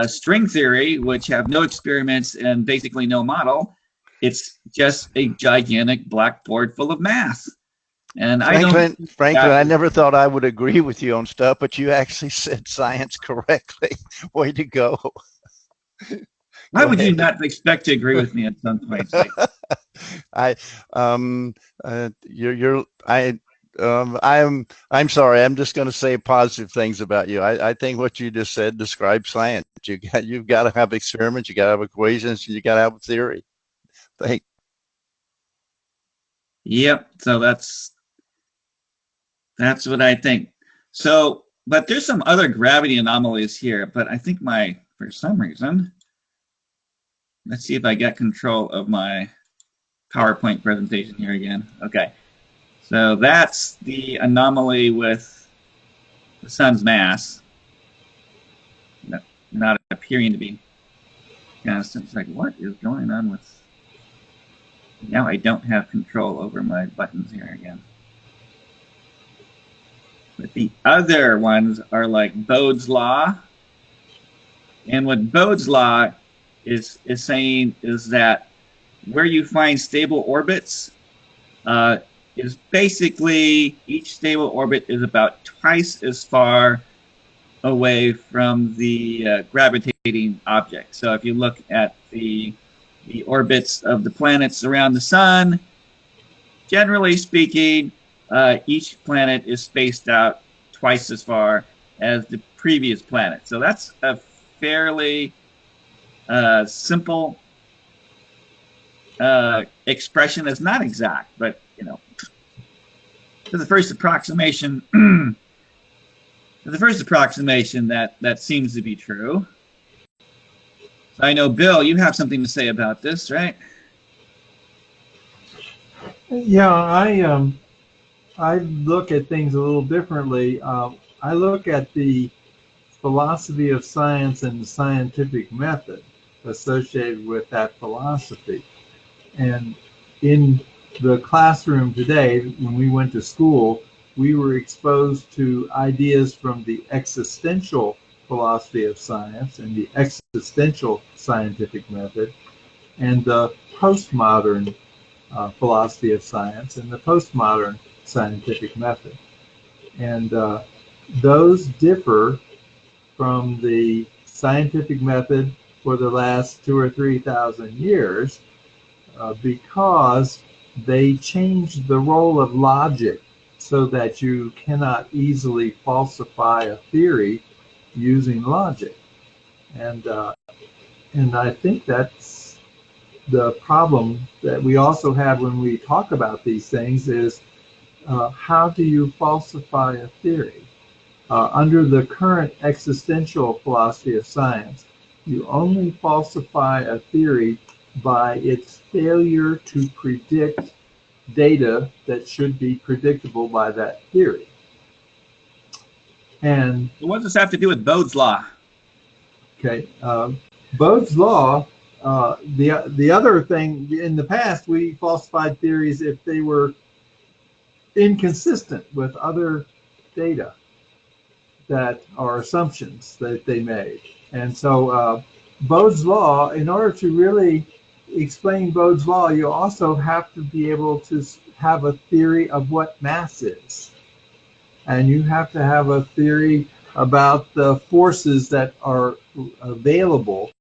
string theory, which have no experiments and basically no model. It's just a gigantic blackboard full of math. And Franklin, I never thought I would agree with you on stuff, but you actually said science correctly. Way to go. Why would you not expect to agree with me at some point? I'm sorry. I'm just going to say positive things about you. I think what you just said describes science. You've got to have experiments. You got to have equations. You got to have a theory. Yep. So that's what I think. So, but there's some other gravity anomalies here. But I think for some reason, let's see if I get control of my PowerPoint presentation here again. Okay. So that's the anomaly with the sun's mass not appearing to be constant. It's like, what is going on with... Now I don't have control over my buttons here again. But the other ones are like Bode's law. And what Bode's law is saying is that where you find stable orbits is basically each stable orbit is about twice as far away from the gravitating object. So if you look at the orbits of the planets around the sun, generally speaking, each planet is spaced out twice as far as the previous planet. So that's a fairly simple expression. It's not exact, but you know, for the first approximation, that seems to be true. So I know, Bill, you have something to say about this, right? Yeah, I look at things a little differently. I look at the philosophy of science and the scientific method associated with that philosophy. And in the classroom today, when we went to school, we were exposed to ideas from the existential philosophy of science and the existential scientific method, and the postmodern philosophy of science and the postmodern scientific method. And those differ from the scientific method for the last 2,000 or 3,000 years because they changed the role of logic so that you cannot easily falsify a theory using logic. And I think that's the problem that we also have when we talk about these things is how do you falsify a theory? Under the current existential philosophy of science, you only falsify a theory by its failure to predict data that should be predictable by that theory. And what does this have to do with Bode's law? Okay, Bode's law. The other thing, in the past, we falsified theories if they were inconsistent with other data that are assumptions that they made. And so Bode's law, in order to really explain Bode's law, you also have to be able to have a theory of what mass is. And you have to have a theory about the forces that are available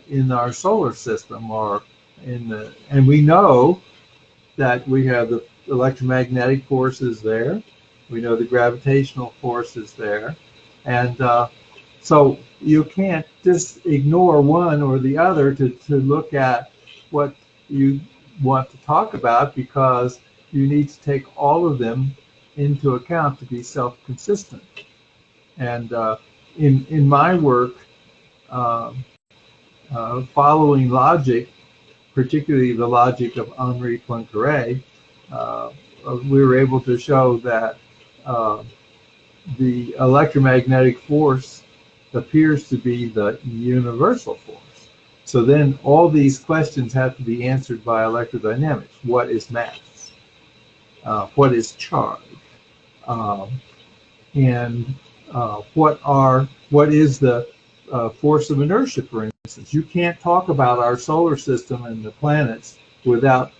in our solar system, or and we know that we have the electromagnetic forces there. We know the gravitational forces there. And so you can't just ignore one or the other to look at what you want to talk about, because you need to take all of them into account to be self-consistent. And in my work, following logic, particularly the logic of Henri Poincaré, we were able to show that the electromagnetic force appears to be the universal force. So then all these questions have to be answered by electrodynamics. What is mass? What is charge? And what is the force of inertia, for instance? You can't talk about our solar system and the planets without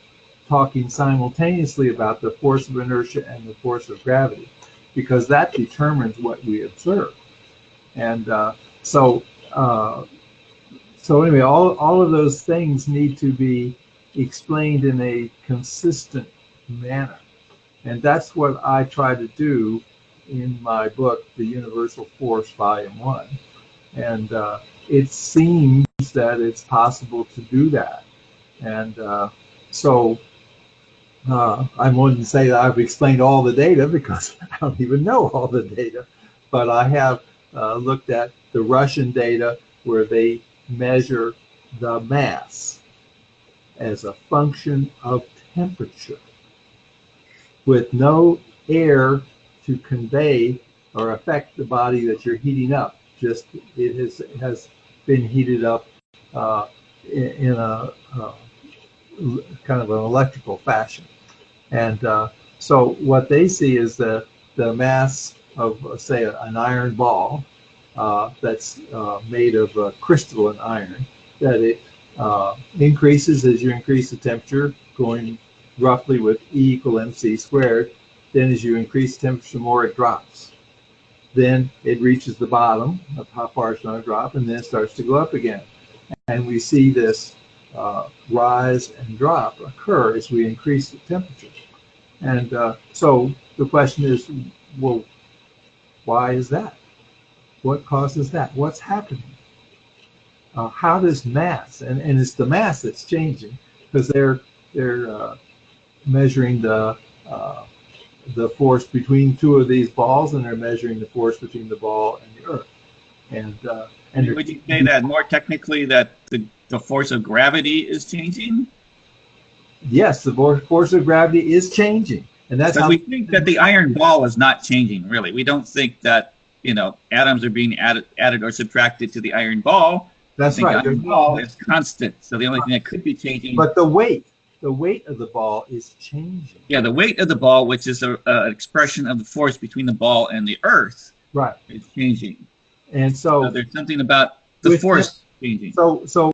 talking simultaneously about the force of inertia and the force of gravity, because that determines what we observe. And so anyway, all of those things need to be explained in a consistent manner. And that's what I try to do in my book, The Universal Force, Volume 1. And it seems that it's possible to do that. And so I wouldn't say that I've explained all the data, because I don't even know all the data. But I have looked at the Russian data where they measure the mass as a function of temperature, with no air to convey or affect the body that you're heating up. Just it has been heated up in a kind of an electrical fashion. And so what they see is the mass of, say, an iron ball that's made of crystalline iron, that it increases as you increase the temperature, going roughly with E = mc². Then as you increase temperature more, it drops. then it reaches the bottom of how far it's going to drop, and then it starts to go up again. And we see this rise and drop occur as we increase the temperature. And so the question is, well, why is that? What causes that? What's happening? How does mass, and it's the mass that's changing, because they're measuring the force between two of these balls, and they're measuring the force between the ball and the Earth. And would you say that more technically that the force of gravity is changing? Yes, the force of gravity is changing, and that's how we think that the iron ball is not changing. Really, we don't think that atoms are being added or subtracted to the iron ball. That's right. The iron ball is constant, so the only thing that could be changing. But the weight of the ball is changing. Yeah, the weight of the ball, which is an expression of the force between the ball and the Earth, right, is changing. And so there's something about the force changing. So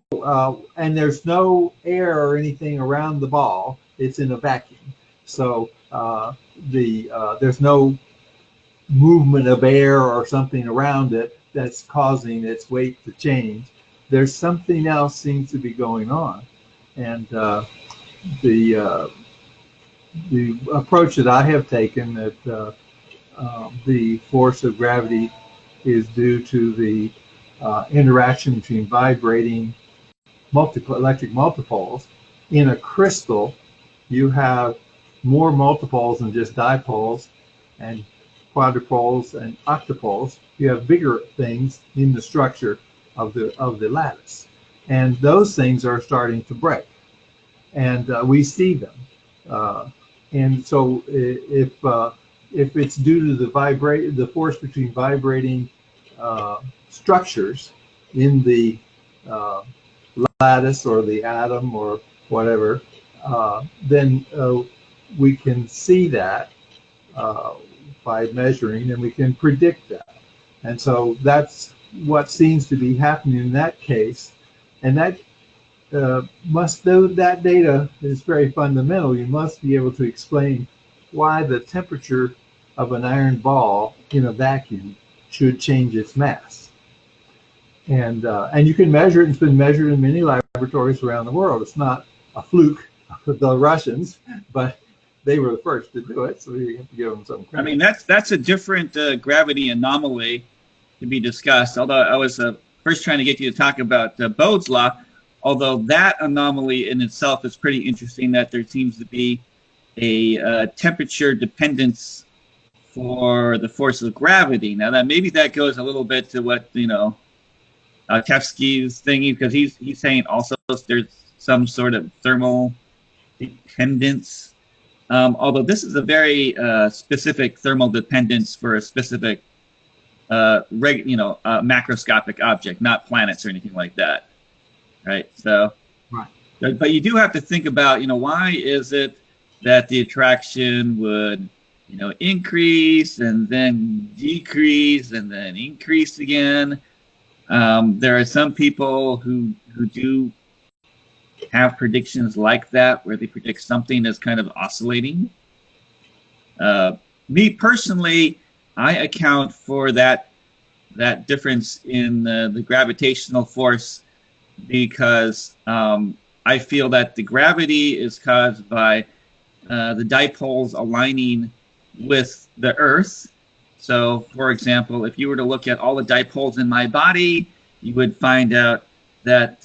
and there's no air or anything around the ball. It's in a vacuum. So there's no movement of air or something around it that's causing its weight to change. There's something else seems to be going on, and the approach that I have taken, that the force of gravity is due to the interaction between vibrating electric multipoles. In a crystal, you have more multipoles than just dipoles and quadrupoles and octopoles. You have bigger things in the structure of the lattice, and those things are starting to break, and we see them. And so if it's due to the force between vibrating structures in the lattice or the atom or whatever, then we can see that by measuring, and we can predict that. And so that's what seems to be happening in that case. And that that data is very fundamental. You must be able to explain why the temperature of an iron ball in a vacuum should change its mass. And you can measure it. It's been measured in many laboratories around the world. It's not a fluke of the Russians, but they were the first to do it, so you have to give them some credit. I mean, that's a different gravity anomaly to be discussed. Although I was first trying to get you to talk about Bode's law, although that anomaly in itself is pretty interesting, that there seems to be a temperature dependence for the force of gravity. Now, that maybe that goes a little bit to what Tefsky's thingy, because he's saying also there's some sort of thermal dependence. Although this is a very specific thermal dependence for a specific macroscopic object, not planets or anything like that, right? So, right. But you do have to think about, why is it that the attraction would, increase and then decrease and then increase again. There are some people who do have predictions like that, where they predict something that's kind of oscillating. Me personally, I account for that difference in the gravitational force because I feel that the gravity is caused by the dipoles aligning with the Earth. So, for example, if you were to look at all the dipoles in my body, you would find out that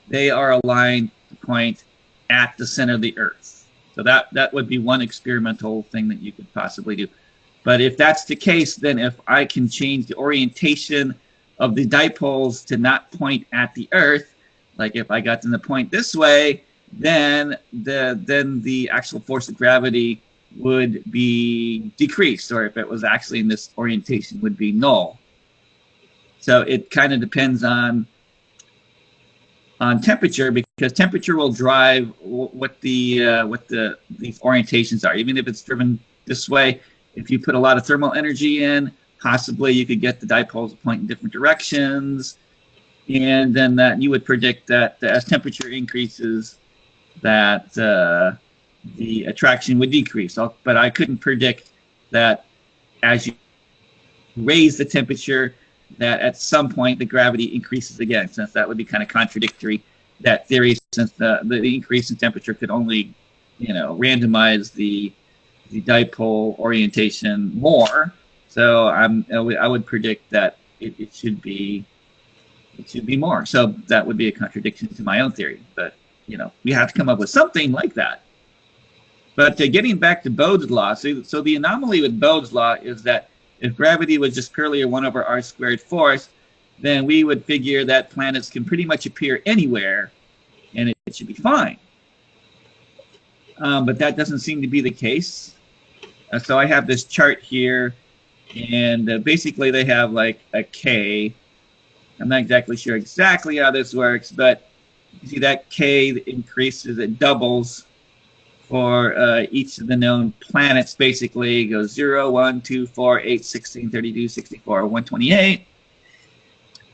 they are aligned to point at the center of the Earth. So that would be one experimental thing that you could possibly do. But if that's the case, then if I can change the orientation of the dipoles to not point at the Earth, like if I got them to point this way, then the actual force of gravity would be decreased, or if it was actually in this orientation, would be null. So it kind of depends on temperature, because temperature will drive what these orientations are. Even if it's driven this way, if you put a lot of thermal energy in, possibly you could get the dipoles to point in different directions, and then that you would predict that as temperature increases, that the attraction would decrease. But I couldn't predict that as you raise the temperature, that at some point the gravity increases again, since that would be kind of contradictory, that theory, since the increase in temperature could only, randomize the dipole orientation more. So I would predict that it should be more. So that would be a contradiction to my own theory. But we have to come up with something like that. But getting back to Bode's law, so the anomaly with Bode's law is that if gravity was just purely a 1 over r squared force, then we would figure that planets can pretty much appear anywhere, and it should be fine. But that doesn't seem to be the case. So I have this chart here, and basically they have like a K. I'm not exactly sure exactly how this works, but you see that K increases, it doubles for each of the known planets. Basically, it goes 0, 1, 2, 4, 8, 16, 32, 64, 128.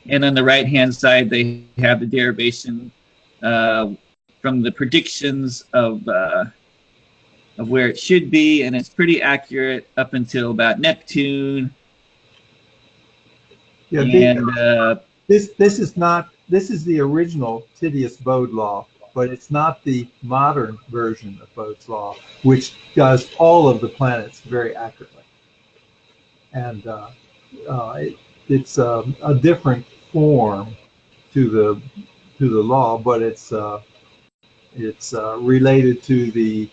And on the right-hand side, they have the derivation from the predictions of where it should be, and it's pretty accurate up until about Neptune. Yeah, and this is the original Titius-Bode law, but it's not the modern version of Bode's law, which does all of the planets very accurately. And it's a different form to the law, but it's related to the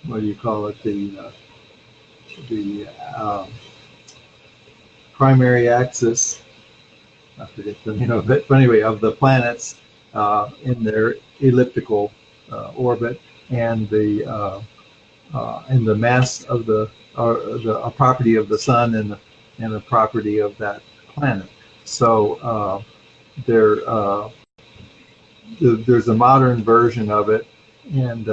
what do you call it, the primary axis. I forget the name of it, but anyway, of the planets in their elliptical orbit, and the mass of a property of the sun and the property of that planet. So there's a modern version of it, and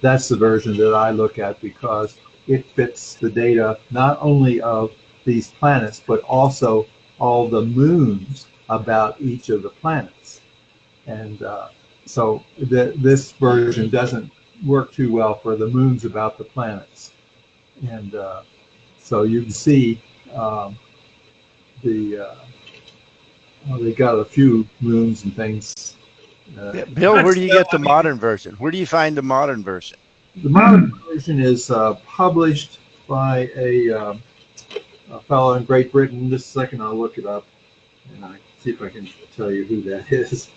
that's the version that I look at because it fits the data not only of these planets, but also all the moons about each of the planets. And so this version doesn't work too well for the moons about the planets. And so you can see they got a few moons and things. Bill, where do you get the modern version? Where do you find the modern version? The modern version is published by a fellow in Great Britain. Just a second, I'll look it up and I see if I can tell you who that is.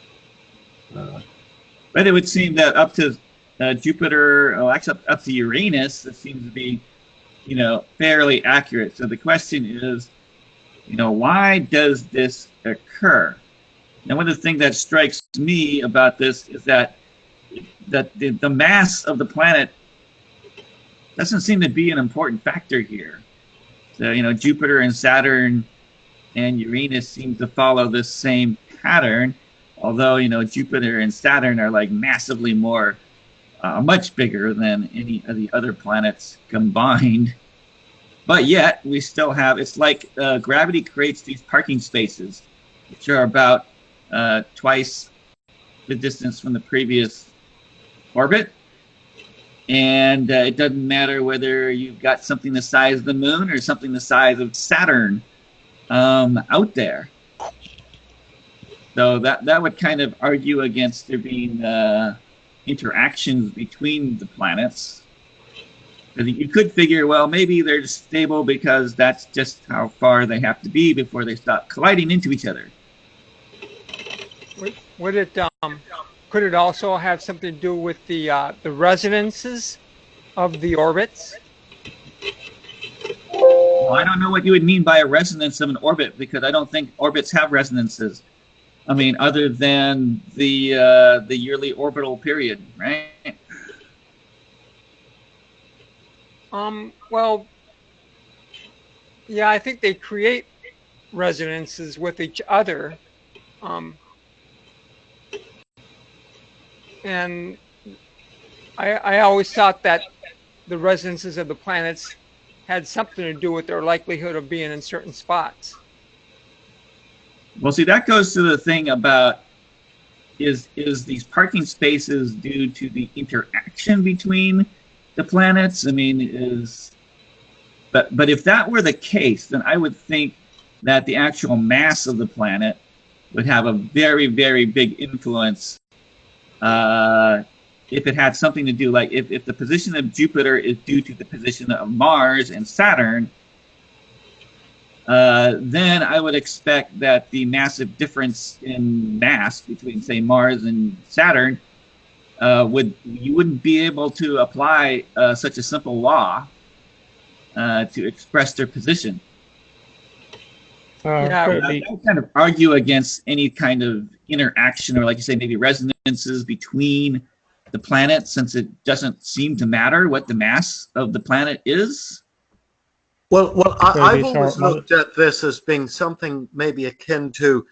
But it would seem that up to Jupiter, actually up to Uranus, it seems to be, fairly accurate. So the question is, why does this occur? Now, one of the things that strikes me about this is that the mass of the planet doesn't seem to be an important factor here. So, Jupiter and Saturn and Uranus seem to follow this same pattern, although, Jupiter and Saturn are like massively more, much bigger than any of the other planets combined. But yet, we still have, it's like gravity creates these parking spaces, which are about twice the distance from the previous orbit. And it doesn't matter whether you've got something the size of the moon or something the size of Saturn out there. So that would kind of argue against there being interactions between the planets. You could figure, well, maybe they're just stable because that's just how far they have to be before they stop colliding into each other. Would it could it also have something to do with the resonances of the orbits? Well, I don't know what you would mean by a resonance of an orbit, because I don't think orbits have resonances. I mean, other than the yearly orbital period, right? Well, yeah, I think they create resonances with each other. And I always thought that the resonances of the planets had something to do with their likelihood of being in certain spots. Well, see, that goes to the thing about is these parking spaces due to the interaction between the planets? I mean, But if that were the case, then I would think that the actual mass of the planet would have a very, very big influence if it had something to do, like if the position of Jupiter is due to the position of Mars and Saturn, then I would expect that the massive difference in mass between, say, Mars and Saturn you wouldn't be able to apply such a simple law to express their position. Yeah, That would kind of argue against any kind of interaction, or like you say, maybe resonances between the planets, since it doesn't seem to matter what the mass of the planet is. Well, I've always looked at this as being something maybe akin to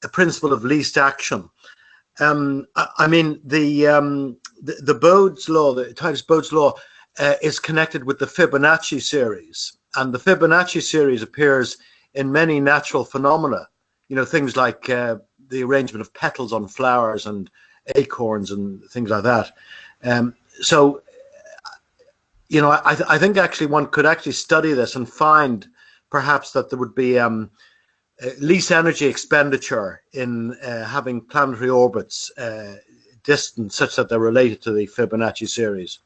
a principle of least action. I mean, the Bode's law, the Titus Bode's law, is connected with the Fibonacci series, and the Fibonacci series appears in many natural phenomena. You know, things like the arrangement of petals on flowers and acorns and things like that. So, you know, I think actually one could actually study this and find perhaps that there would be least energy expenditure in having planetary orbits distant such that they're related to the Fibonacci series.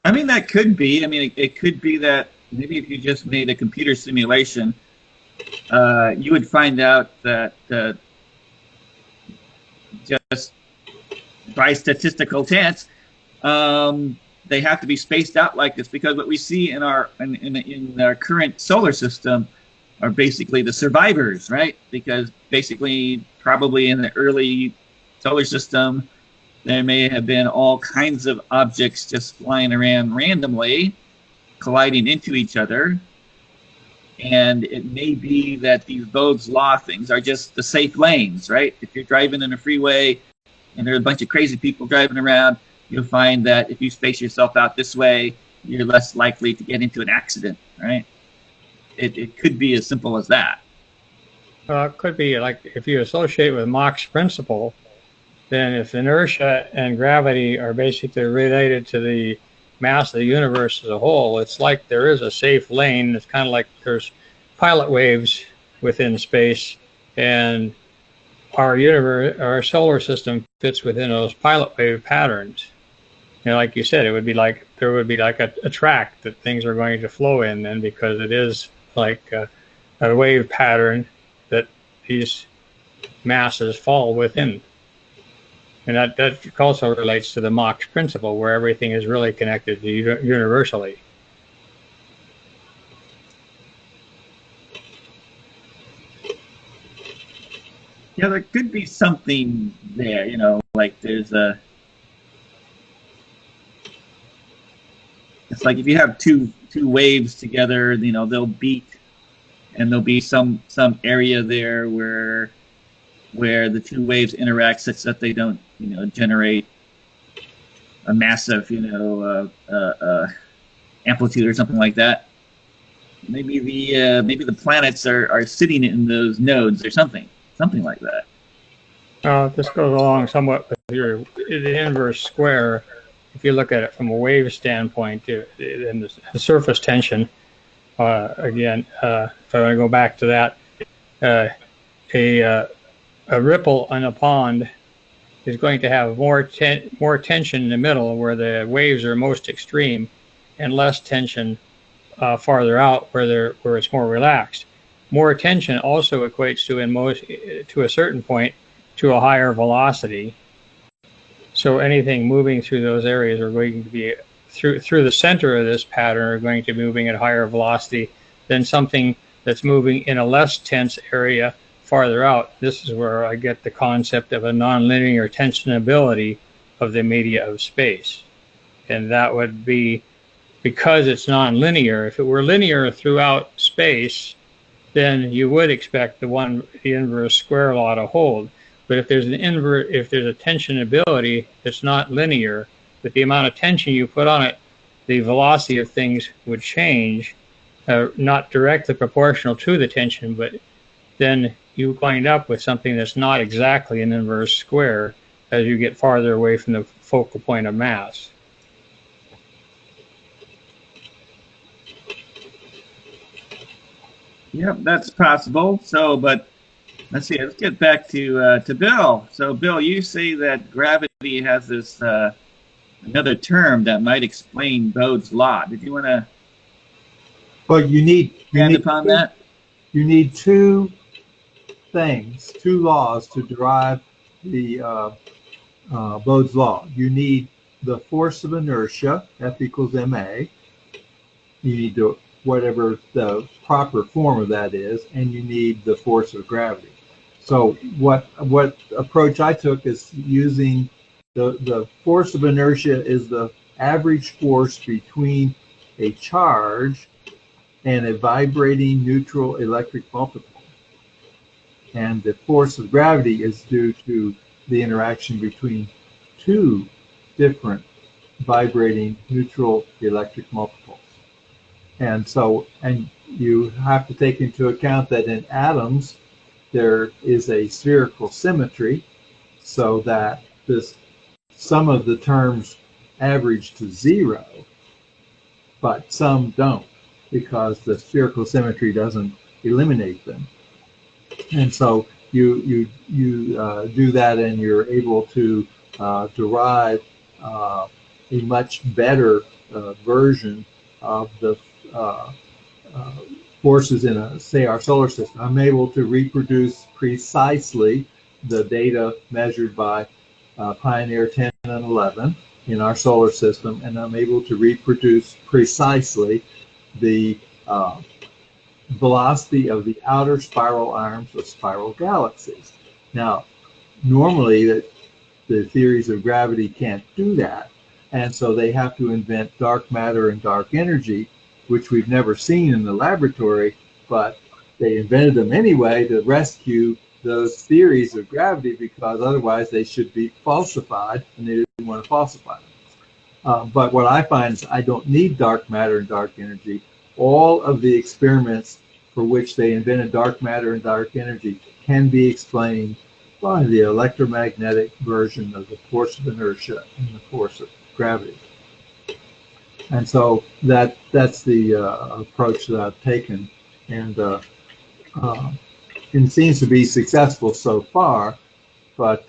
I mean, that could be. I mean, it could be that maybe if you just made a computer simulation, you would find out that just by statistical chance, they have to be spaced out like this, because what we see in our current solar system are basically the survivors, right? Because basically, probably in the early solar system, there may have been all kinds of objects just flying around randomly, colliding into each other. And it may be that these Bode's law things are just the safe lanes, right? If you're driving in a freeway and there are a bunch of crazy people driving around, you'll find that if you space yourself out this way, you're less likely to get into an accident, right? It could be as simple as that. It could be like if you associate with Mach's principle, then if inertia and gravity are basically related to the mass of the universe as a whole, it's like there is a safe lane. It's kind of like there's pilot waves within space, and our universe, our solar system fits within those pilot wave patterns. You know, like you said, it would be like there would be like a track that things are going to flow in, and because it is like a wave pattern that these masses fall within. And that also relates to the Mach principle, where everything is really connected universally. Yeah, there could be something there, you know, like there's a... It's like if you have two waves together, you know, they'll beat, and there'll be some area there where the two waves interact such that they don't, you know, generate a massive, you know, amplitude or something like that. Maybe the planets are sitting in those nodes or something like that. This goes along somewhat with the inverse square. If you look at it from a wave standpoint, and the surface tension, again, if I want to go back to that, a ripple in a pond is going to have more tension in the middle where the waves are most extreme, and less tension farther out where it's more relaxed. More tension also equates to a certain point to a higher velocity. So anything moving through those areas are going to be through the center of this pattern are going to be moving at higher velocity than something that's moving in a less tense area farther out. This is where I get the concept of a nonlinear tensionability of the media of space. And that would be because it's nonlinear. If it were linear throughout space, then you would expect the inverse square law to hold. But if there's a tensionability that's not linear, with the amount of tension you put on it, the velocity of things would change, not directly proportional to the tension, but then you wind up with something that's not exactly an inverse square as you get farther away from the focal point of mass. Yep, that's possible. So, but let's see. Let's get back to Bill. So, Bill, you say that gravity has this another term that might explain Bode's law. Did you want to But you need expand upon that? You need two things, two laws to derive the Bode's law. You need the force of inertia, F equals ma. You need to, whatever the proper form of that is, and you need the force of gravity. So what approach I took is using the force of inertia is the average force between a charge and a vibrating neutral electric multiple. And the force of gravity is due to the interaction between two different vibrating neutral electric multiples. And so, and you have to take into account that in atoms, there is a spherical symmetry, so that some of the terms average to zero, but some don't, because the spherical symmetry doesn't eliminate them. And so you do that, and you're able to derive a much better version of the forces in, say, our solar system. I'm able to reproduce precisely the data measured by Pioneer 10 and 11 in our solar system, and I'm able to reproduce precisely the velocity of the outer spiral arms of spiral galaxies. Now, normally the theories of gravity can't do that, and so they have to invent dark matter and dark energy, which we've never seen in the laboratory, but they invented them anyway to rescue those theories of gravity, because otherwise they should be falsified, and they didn't want to falsify them. But what I find is I don't need dark matter and dark energy. All of the experiments for which they invented dark matter and dark energy can be explained by the electromagnetic version of the force of inertia and the force of gravity. And so that's the approach that I've taken, and it seems to be successful so far. But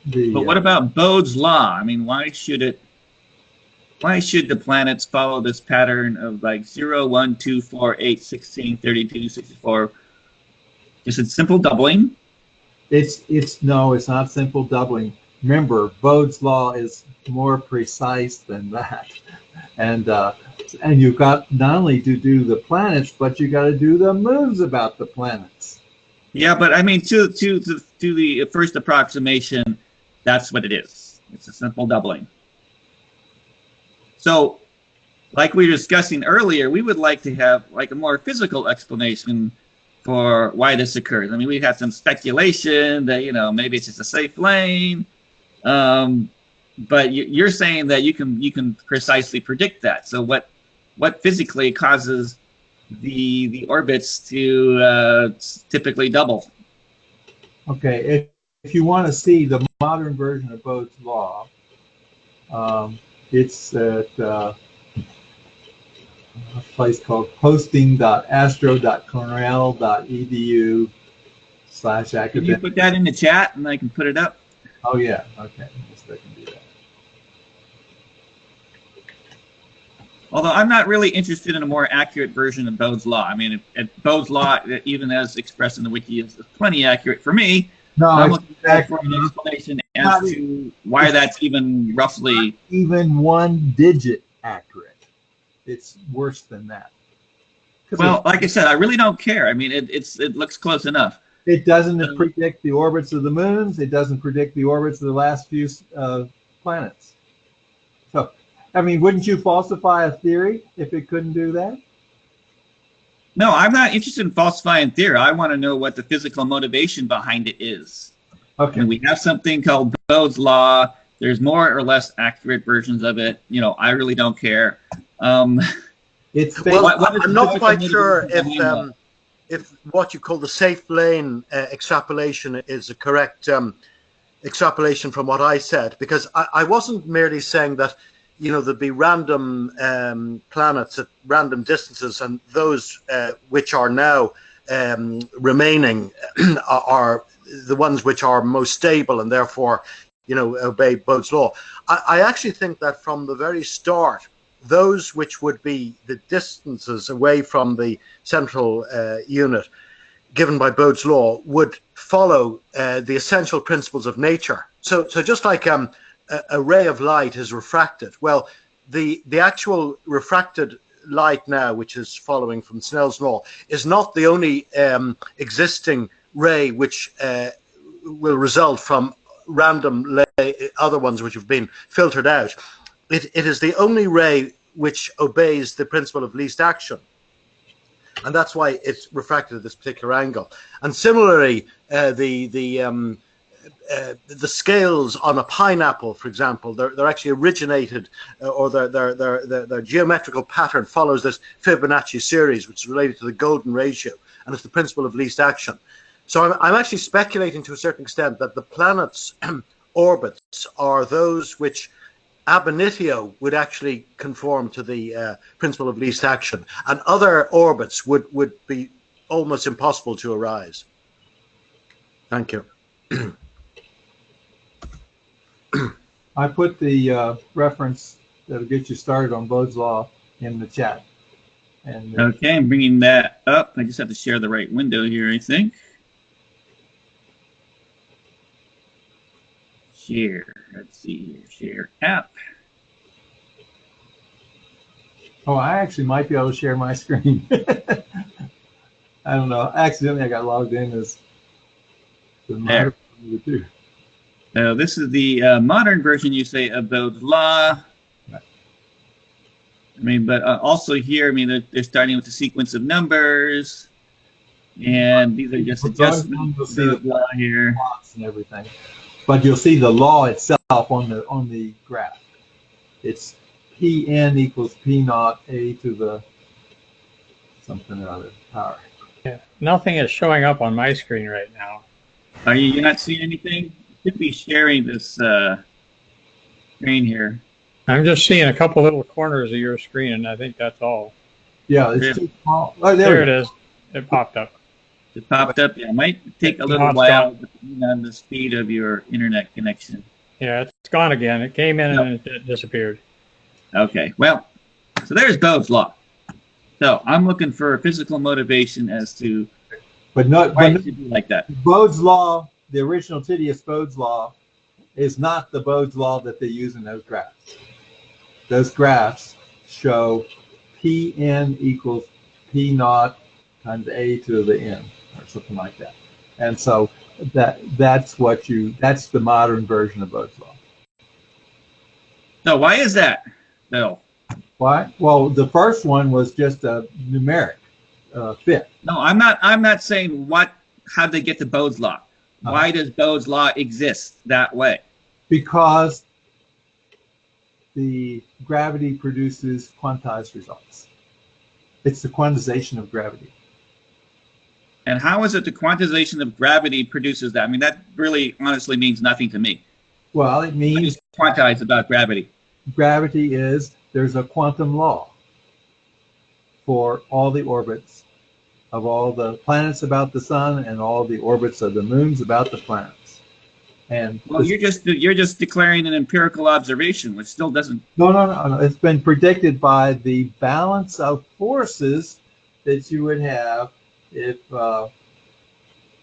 But what about Bode's law? I mean, why should the planets follow this pattern of like 0, 1, 2, 4, 8, 16, 32, 64? Is it simple doubling? No, it's not simple doubling. Remember, Bode's law is more precise than that, and you've got not only to do the planets, but you got to do the moves about the planets. Yeah, but I mean, to the first approximation, that's what it is. It's a simple doubling. So, like we were discussing earlier, we would like to have like a more physical explanation for why this occurs. I mean, we had some speculation that, you know, maybe it's just a safe lane, but you're saying that you can precisely predict that. So what physically causes the orbits to typically double? Okay, if you want to see the modern version of Bode's law, it's at a place called hosting.astro.cornell.edu/academic. Can you put that in the chat and I can put it up? Oh yeah, okay, yes, I can do that. Although I'm not really interested in a more accurate version of Bode's law. I mean, Bode's law, even as expressed in the wiki, is plenty accurate for me. No, I'm looking for an explanation as to why that's even roughly... even 1 digit accurate. It's worse than that. Well, like I said, I really don't care. I mean, it looks close enough. It doesn't predict the orbits of the moons. It doesn't predict the orbits of the last few planets. So, I mean, wouldn't you falsify a theory if it couldn't do that? No, I'm not interested in falsifying theory. I want to know what the physical motivation behind it is. Okay. And we have something called Bode's law. There's more or less accurate versions of it. You know, I really don't care. It's well, I'm not quite sure if what you call the safe lane extrapolation is a correct extrapolation from what I said, because I wasn't merely saying that there'd be random planets at random distances, and those which are now remaining are the ones which are most stable and therefore, obey Bode's law. I actually think that from the very start, those which would be the distances away from the central unit given by Bode's law would follow the essential principles of nature. So just like a ray of light is refracted, well, the actual refracted light now, which is following from Snell's law, is not the only existing ray which will result from random other ones which have been filtered out. It is the only ray which obeys the principle of least action. And that's why it's refracted at this particular angle. And similarly, the scales on a pineapple, for example, they're actually originated, or their geometrical pattern follows this Fibonacci series, which is related to the golden ratio, and it's the principle of least action. So I'm actually speculating to a certain extent that the planet's orbits are those which ab initio would actually conform to the principle of least action, and other orbits would be almost impossible to arise. Thank you. I put the reference that'll get you started on Bode's law in the chat. And okay, I'm bringing that up. I just have to share the right window here, I think. Share. Let's see here. Share app. Oh, I actually might be able to share my screen. I don't know. Accidentally, I got logged in as the modern too. Now, this is the modern version, you say, of Bode's law. Right. I mean, but also here, I mean, they're starting with the sequence of numbers, and these are just adjustments of Bode's law here. And everything. But you'll see the law itself on the graph. It's Pn equals P naught A to the something or other power. Yeah, nothing is showing up on my screen right now. Are you're not seeing anything? You should be sharing this screen here. I'm just seeing a couple little corners of your screen, and I think that's all. Yeah, it's too small. Oh, there it is. It popped up. It popped up. Yeah, it might take a little while depending on the speed of your internet connection. Yeah, it's gone again. It came in and it disappeared. Okay, well, so there's Bode's law. So I'm looking for physical motivation as to why it should be like that. Bode's law, the original Titius Bode's law, is not the Bode's law that they use in those graphs. Those graphs show Pn equals P naught times A to the n, or something like that. And so that's the modern version of Bode's law. So why is that, Bill? Why? Well, the first one was just a numeric fit. No, I'm not saying how they get to Bode's law. Why does Bode's law exist that way? Because the gravity produces quantized results. It's the quantization of gravity. And how is it the quantization of gravity produces that? I mean, that really honestly means nothing to me. Well, it means quantized about gravity. Gravity is, there's a quantum law for all the orbits of all the planets about the sun and all the orbits of the moons about the planets. And well, you're just declaring an empirical observation, which still doesn't. No. It's been predicted by the balance of forces that you would have if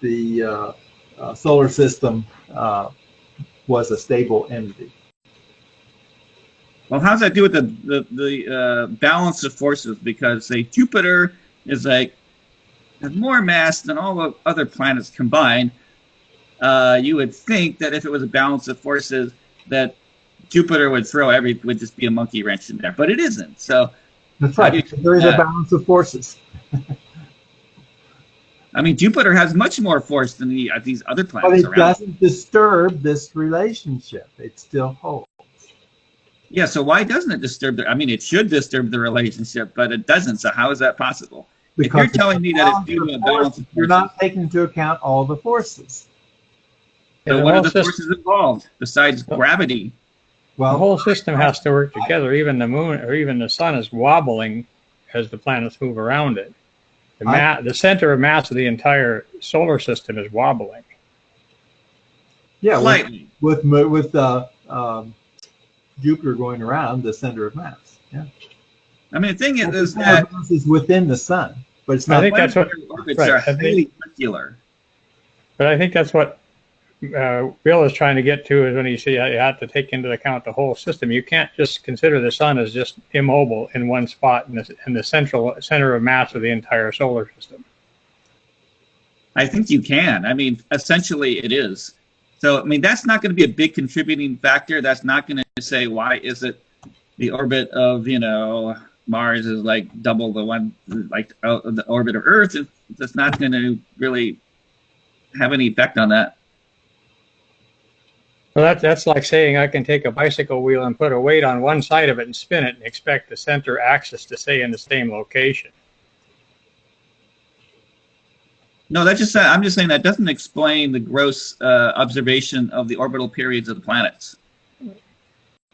the solar system was a stable entity. Well, how does that do with the balance of forces? Because say Jupiter is has more mass than all the other planets combined. You would think that if it was a balance of forces, that Jupiter would would just be a monkey wrench in there, but it isn't. So that's right. There is a balance of forces. I mean, Jupiter has much more force than these other planets. But it doesn't disturb this relationship. It still holds. Yeah, so why doesn't it disturb I mean, it should disturb the relationship, but it doesn't. So how is that possible? Because if you're telling me that it's due to a balance of forces, you're not taking into account all the forces. So what are the forces involved besides gravity? the whole system has to work together. Even the moon or even the sun is wobbling as the planets move around it. The center of mass of the entire solar system is wobbling. Yeah, Slightly. with Jupiter going around the center of mass. Yeah. I mean, the thing Well, is the center that of mass is within the sun, but it's not. I think that's what. orbits Right, are I think- highly circular. But I think that's what Bill is trying to get to is when you say you have to take into account the whole system. You can't just consider the sun as just immobile in one spot in the center of mass of the entire solar system. I think you can. I mean, essentially it is. So, I mean, that's not going to be a big contributing factor. That's not going to say why is it the orbit of, Mars is like double the one, like the orbit of Earth. That's not going to really have any effect on that. Well, that's like saying I can take a bicycle wheel and put a weight on one side of it and spin it and expect the center axis to stay in the same location. No, I'm just saying that doesn't explain the gross observation of the orbital periods of the planets.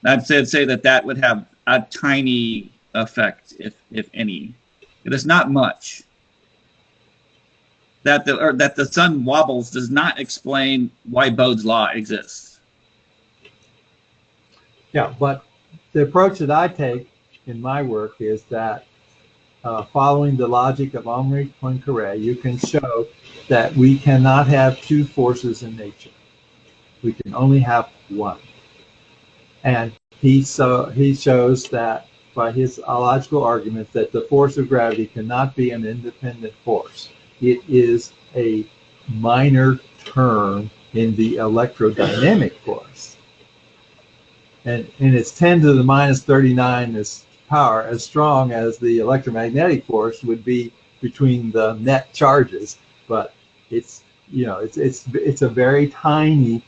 I'd say that would have a tiny effect, if any. It is not much. That the sun wobbles does not explain why Bode's law exists. Yeah, but the approach that I take in my work is that following the logic of Henri Poincaré, you can show that we cannot have two forces in nature. We can only have one. And he shows that by his logical argument that the force of gravity cannot be an independent force. It is a minor term in the electrodynamic force. And it's 10 to the minus 39 is power, as strong as the electromagnetic force would be between the net charges, but it's a very tiny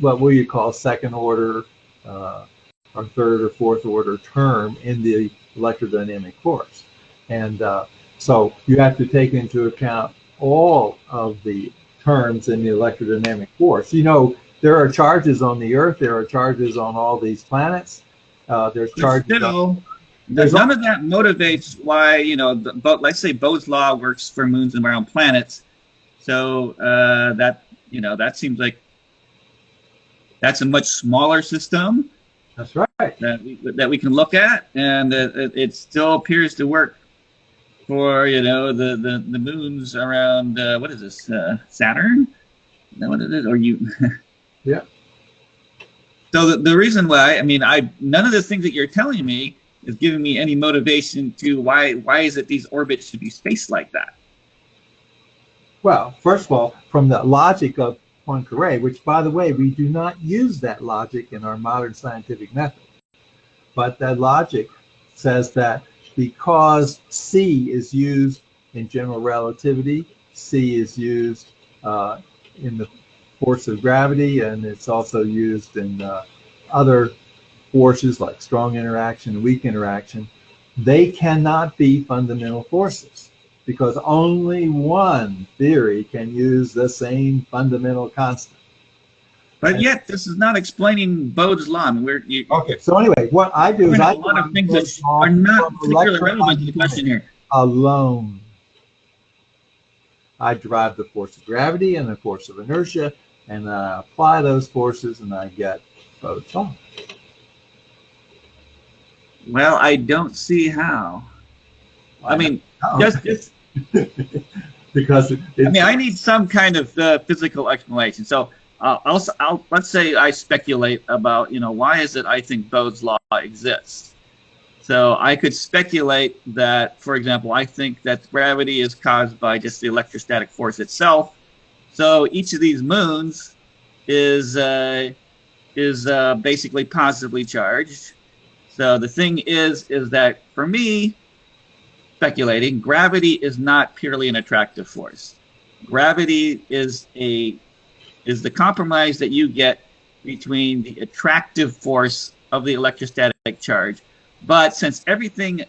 what you call second order or third or fourth order term in the electrodynamic force, and so you have to take into account all of the terms in the electrodynamic force. There are charges on the Earth, there are charges on all these planets, there's charges none of that motivates why, let's say Bode's law works for moons and around planets. So that seems like that's a much smaller system. That's right. That we can look at, and it still appears to work for, the moons around, what is this, Saturn? Is that what it is? Or you? Yeah. So the reason why, none of the things that you're telling me is giving me any motivation to why is it these orbits should be spaced like that? Well, first of all, from the logic of Poincaré, which, by the way, we do not use that logic in our modern scientific method, but that logic says that because C is used in general relativity, C is used in the force of gravity, and it's also used in other forces like strong interaction and weak interaction, they cannot be fundamental forces because only one theory can use the same fundamental constant. But yet, this is not explaining Bode's law. Okay, so anyway, what I do is a lot of things that are not particularly relevant to the question here. Alone. I derive the force of gravity and the force of inertia, and I apply those forces, and I get Bode's law. Well, I don't see how. Just because I need some kind of physical explanation. So let's say I speculate about, why is it I think Bode's law exists. So I could speculate that, for example, I think that gravity is caused by just the electrostatic force itself. So each of these moons is basically positively charged. So the thing is that for me, speculating, gravity is not purely an attractive force. Gravity is the compromise that you get between the attractive force of the electrostatic charge. But since everything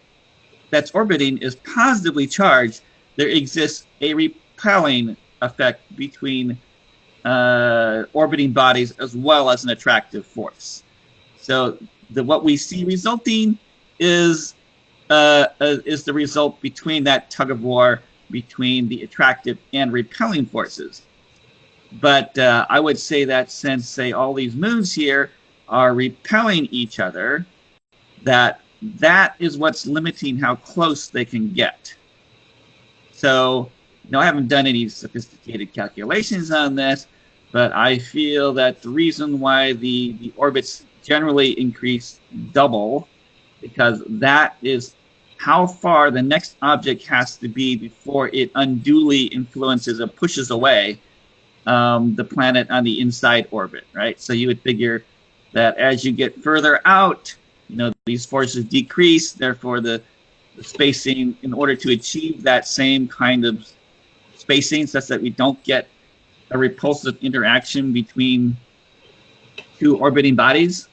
that's orbiting is positively charged, there exists a repelling effect between orbiting bodies as well as an attractive force. So what we see resulting is the result between that tug of war between the attractive and repelling forces. But I would say that since, say, all these moons here are repelling each other, that is what's limiting how close they can get. So, I haven't done any sophisticated calculations on this, but I feel that the reason why the orbits generally increase double, because that is how far the next object has to be before it unduly influences or pushes away the planet on the inside orbit, right? So you would figure that as you get further out, these forces decrease, therefore the spacing, in order to achieve that same kind of spacing such that we don't get a repulsive interaction between two orbiting bodies,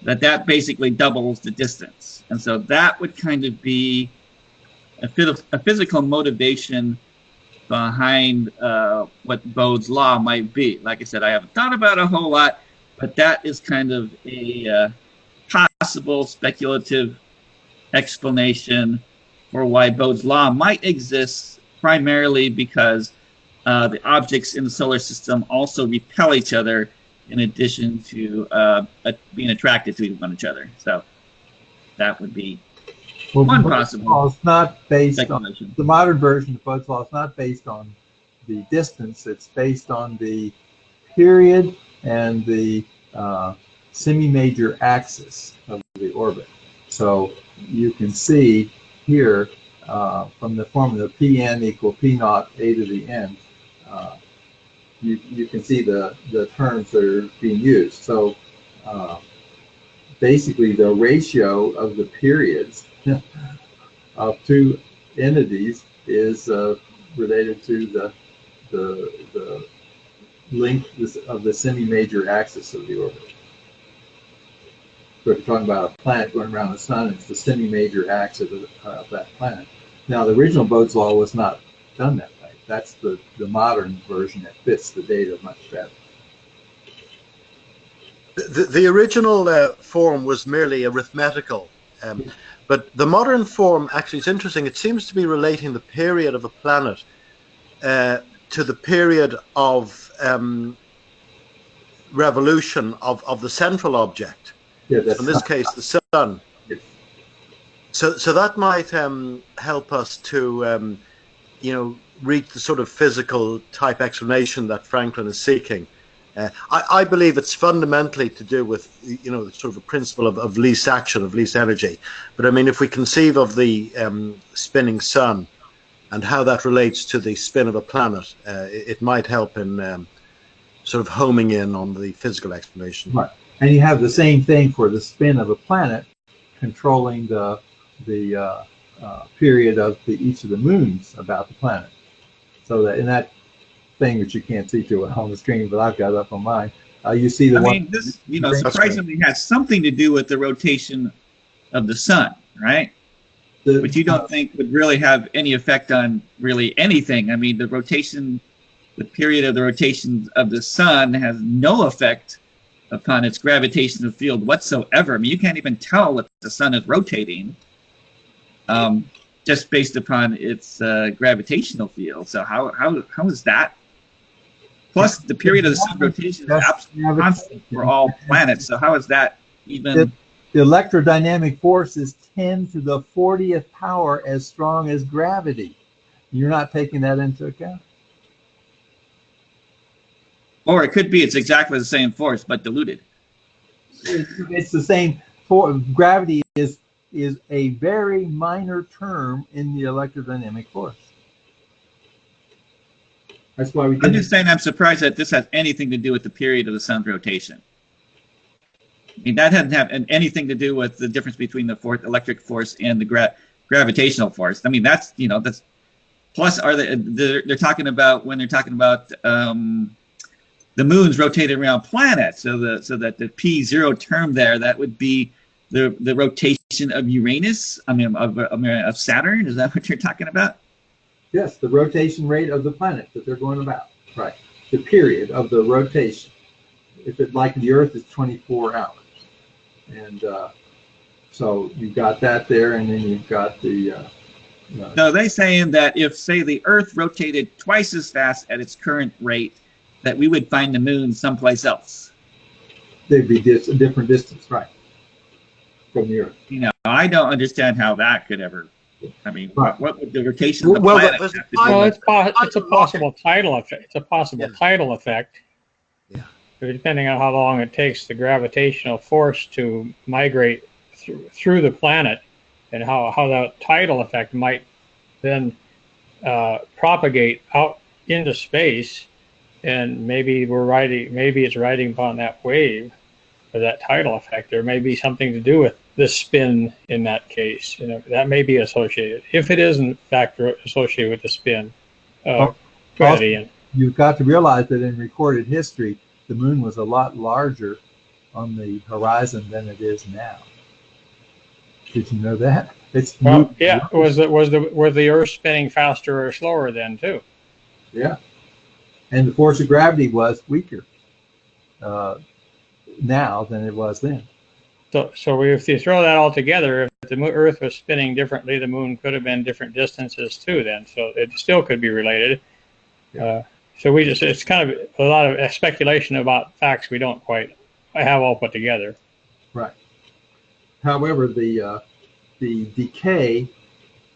that basically doubles the distance. And so that would kind of be a physical motivation behind what Bode's law might be. Like I said, I haven't thought about it a whole lot, but that is kind of a possible speculative explanation for why Bode's law might exist, primarily because the objects in the solar system also repel each other in addition to being attracted to one another. So that would be one possible. Law is not based speculation. on the modern version of Bode's law is not based on the distance. It's based on the period and the semi-major axis of the orbit. So you can see here from the formula Pn equal P naught a to the n, you can see the terms that are being used. So basically the ratio of the periods of two entities is related to the length of the semi-major axis of the orbit. So if you're talking about a planet going around the sun, it's the semi-major axis of that planet. Now, the original Bode's law was not done that way. That's the modern version that fits the data much better. The original form was merely arithmetical, but the modern form actually is interesting. It seems to be relating the period of a planet to the period of revolution of the central object. Yeah, so in this case, the sun. Yes. So that might help us to, reach the sort of physical type explanation that Franklin is seeking. I believe it's fundamentally to do with, sort of a principle of least action, of least energy. But I mean, if we conceive of the spinning sun and how that relates to the spin of a planet, it might help in sort of homing in on the physical explanation. Right. And you have the same thing for the spin of a planet controlling the period of each of the moons about the planet. So that in that thing that you can't see too well on the screen, but I've got it up on mine, you see the one. This, surprisingly has something to do with the rotation of the sun, right? But you don't think would really have any effect on really anything. I mean, the period of the rotation of the sun has no effect upon its gravitational field whatsoever. I mean, you can't even tell that the sun is rotating just based upon its gravitational field. So how is that? Plus, the period of the sun rotation is absolutely constant for all planets. So how is that even? The electrodynamic force is 10 to the 40th power as strong as gravity. You're not taking that into account. Or it could be it's exactly the same force, but diluted. It's the same. Gravity is a very minor term in the electrodynamic force. That's why we. I'm just saying I'm surprised that this has anything to do with the period of the sun's rotation. I mean, that doesn't have anything to do with the difference between the electric force and the gravitational force. I mean, that's plus they're talking about when they're talking about the moon's rotated around planets, so that the P0 term there, that would be the rotation of Uranus. I mean, of Saturn. Is that what you're talking about? Yes, the rotation rate of the planet that they're going about. Right. The period of the rotation. if it like the Earth is 24 hours, and so you've got that there, and then you've got the. So they're saying that if, say, the Earth rotated twice as fast at its current rate, that we would find the moon someplace else. They'd be a different distance, right, from the Earth. You know, I don't understand how that could ever. I mean, Right. what would the rotation of the Well, planet there's have to a do Well, with it's a possible tidal effect. It's a possible Yeah. tidal effect. Yeah. Depending on how long it takes the gravitational force to migrate through the planet, and how that tidal effect might then propagate out into space, and maybe it's riding upon that wave or that tidal effect. There may be something to do with the spin in that case. You know, that may be associated. If it is in fact associated with the spin, gravity. You've got to realize that in recorded history, the moon was a lot larger on the horizon than it is now. Did you know that? It's Well, yeah. Was the Earth spinning faster or slower then too? Yeah, and the force of gravity was weaker now than it was then. So if you throw that all together, if the Earth was spinning differently, the moon could have been different distances too then. So it still could be related. Yeah. So it's kind of a lot of speculation about facts we don't quite have all put together. Right. However, the decay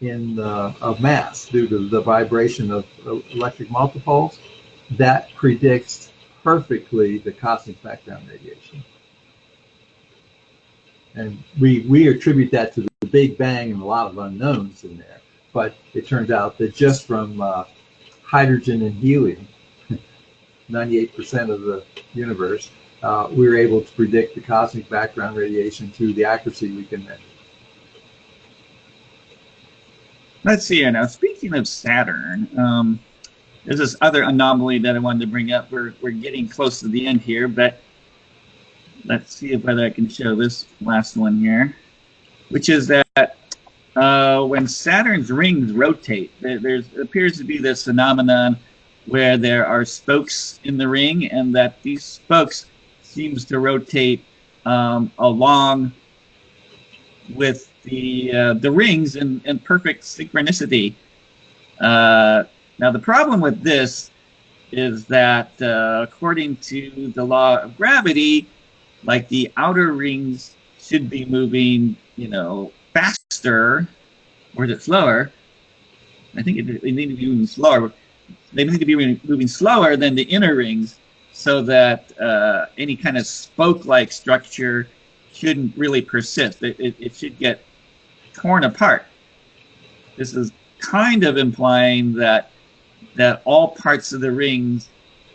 of mass due to the vibration of electric multipoles, that predicts perfectly the cosmic background radiation. And we attribute that to the Big Bang and a lot of unknowns in there. But it turns out that just from hydrogen and helium, 98% of the universe, we were able to predict the cosmic background radiation to the accuracy we can measure. Let's see here now. Speaking of Saturn, there's this other anomaly that I wanted to bring up. We're getting close to the end here, but let's see whether I can show this last one here, which is that when Saturn's rings rotate, there appears to be this phenomenon where there are spokes in the ring, and that these spokes seems to rotate along with the rings in perfect synchronicity. Now the problem with this is that according to the law of gravity, like the outer rings should be moving, faster, or is it slower? I think they need to be moving slower. They need to be moving slower than the inner rings, so that any kind of spoke-like structure shouldn't really persist. It should get torn apart. This is kind of implying that all parts of the rings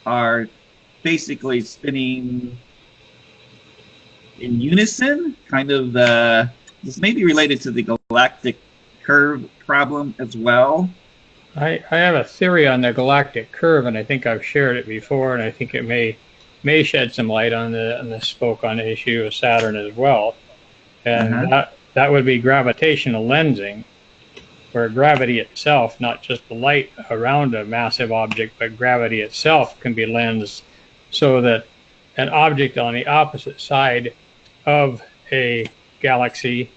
are basically spinning in unison. Kind of this may be related to the galactic curve problem as well. I have a theory on the galactic curve, and I think I've shared it before, and I think it may shed some light on the spoke on the issue of Saturn as well. And that would be gravitational lensing, where gravity itself, not just the light around a massive object, but gravity itself can be lensed so that an object on the opposite side of a galaxy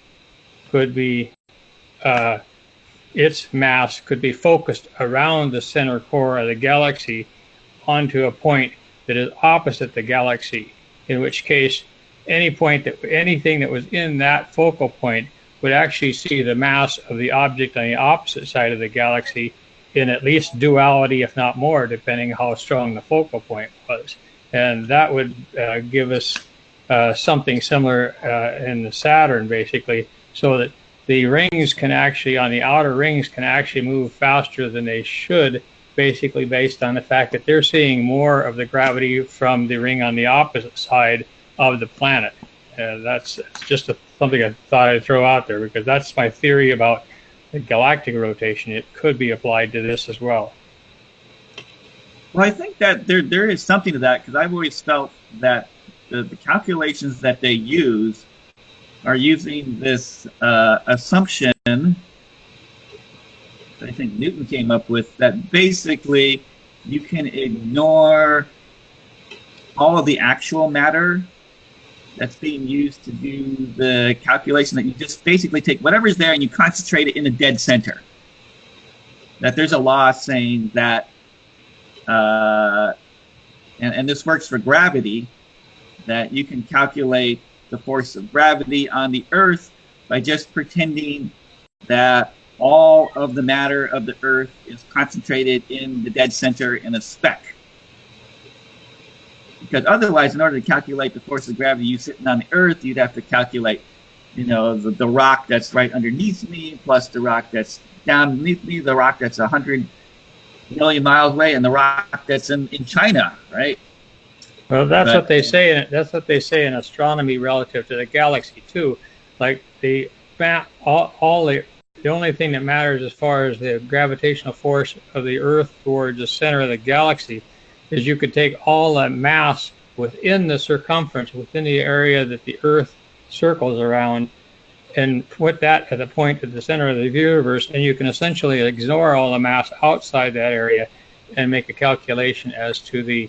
could be its mass could be focused around the center core of the galaxy onto a point that is opposite the galaxy, in which case anything that was in that focal point would actually see the mass of the object on the opposite side of the galaxy in at least duality, if not more, depending how strong the focal point was. And that would give us something similar in the Saturn, basically, so that the rings can actually, on the outer rings, can actually move faster than they should, basically based on the fact that they're seeing more of the gravity from the ring on the opposite side of the planet. That's just something I thought I'd throw out there, because that's my theory about the galactic rotation. It could be applied to this as well. Well, I think that there is something to that, because I've always felt that the calculations that they use are using this assumption that I think Newton came up with, that basically you can ignore all of the actual matter that's being used to do the calculation, that you just basically take whatever's there and you concentrate it in a dead center. That there's a law saying that, and this works for gravity, that you can calculate the force of gravity on the Earth by just pretending that all of the matter of the Earth is concentrated in the dead center in a speck. Because otherwise, in order to calculate the force of gravity you sitting on the Earth, you'd have to calculate, you know, the rock that's right underneath me, plus the rock that's down beneath me, the rock that's 100 million miles away, and the rock that's in China, right? Well, that's what they say. That's what they say in astronomy relative to the galaxy too. Like the only thing that matters as far as the gravitational force of the Earth towards the center of the galaxy is you could take all that mass within the circumference, within the area that the Earth circles around, and put that at the point at the center of the universe, and you can essentially ignore all the mass outside that area and make a calculation as to the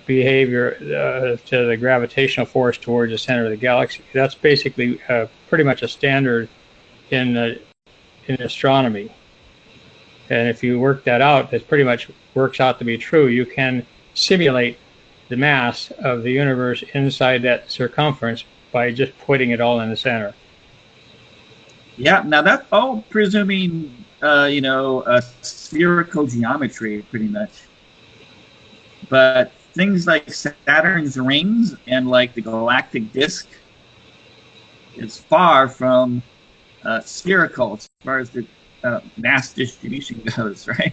behavior to the gravitational force towards the center of the galaxy. That's basically pretty much a standard in astronomy. And if you work that out, it pretty much works out to be true. You can simulate the mass of the universe inside that circumference by just putting it all in the center. Yeah, now that's all presuming, spherical geometry, pretty much. But things like Saturn's rings and like the galactic disk is far from spherical as far as the mass distribution goes, right?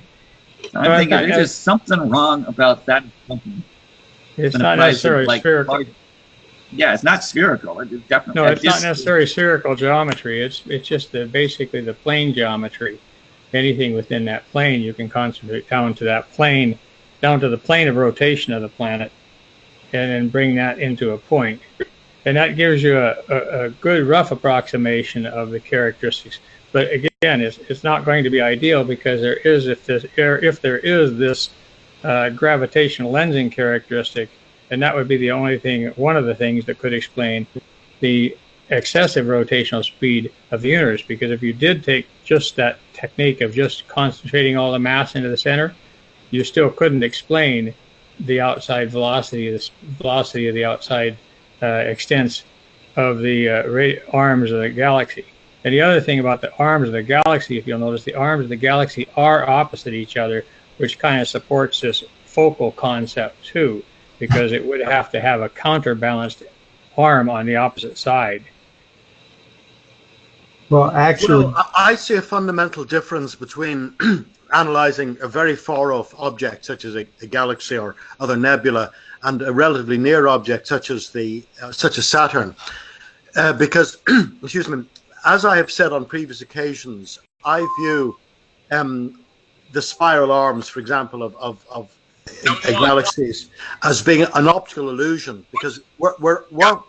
So I'm thinking there's just something wrong about that. It's not necessarily spherical. Yeah, it's not spherical. It's definitely no. It's not necessarily spherical geometry. It's just basically the plane geometry. Anything within that plane, you can concentrate down to that plane, down to the plane of rotation of the planet, and then bring that into a point. And that gives you a good rough approximation of the characteristics. But again, it's not going to be ideal because if there is this gravitational lensing characteristic, and that would be one of the things that could explain the excessive rotational speed of the universe. Because if you did take just that technique of just concentrating all the mass into the center, you still couldn't explain the outside velocity, the velocity of the outside extents of the arms of the galaxy. And the other thing about the arms of the galaxy, if you'll notice, the arms of the galaxy are opposite each other, which kind of supports this focal concept too, because it would have to have a counterbalanced arm on the opposite side. Well, actually, I see a fundamental difference between analyzing a very far-off object, such as a galaxy or other nebula, and a relatively near object, such as Saturn, because, excuse me, as I have said on previous occasions, I view the spiral arms, for example, of galaxies as being an optical illusion, because we're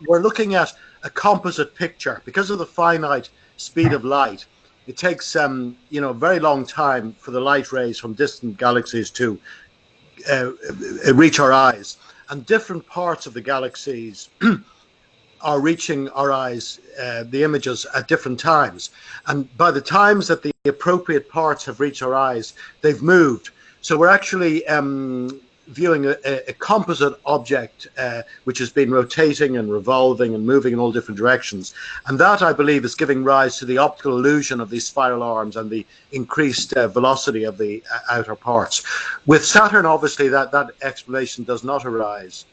looking at a composite picture. Because of the finite speed of light, it takes a very long time for the light rays from distant galaxies to reach our eyes, and different parts of the galaxies are reaching our eyes, the images, at different times. And by the times that the appropriate parts have reached our eyes, they've moved. So we're actually viewing a composite object which has been rotating and revolving and moving in all different directions. And that, I believe, is giving rise to the optical illusion of these spiral arms and the increased velocity of the outer parts. With Saturn, obviously, that explanation does not arise.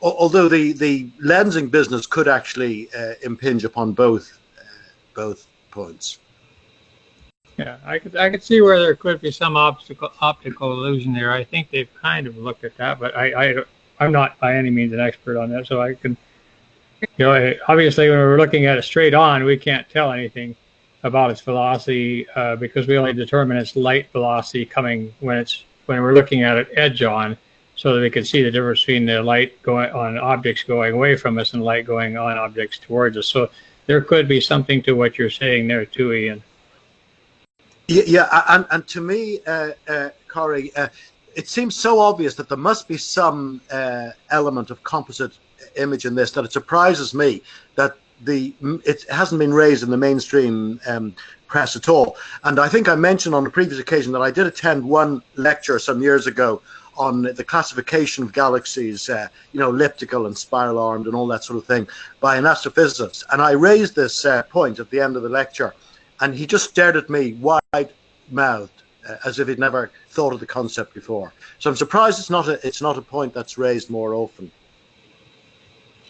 Although the lensing business could actually impinge upon both points. Yeah, I could see where there could be some optical illusion there. I think they've kind of looked at that, but I'm not by any means an expert on that, so I can, obviously when we're looking at it straight on, we can't tell anything about its velocity because we only determine its light velocity coming when we're looking at it edge on, so that we can see the difference between the light going on objects going away from us and light going on objects towards us. So there could be something to what you're saying there too, Ian. Yeah, and to me, Corey, it seems so obvious that there must be some element of composite image in this that it surprises me that it hasn't been raised in the mainstream press at all. And I think I mentioned on a previous occasion that I did attend one lecture some years ago on the classification of galaxies, elliptical and spiral armed and all that sort of thing, by an astrophysicist. And I raised this point at the end of the lecture, and he just stared at me wide-mouthed, as if he'd never thought of the concept before. So I'm surprised it's not a point that's raised more often.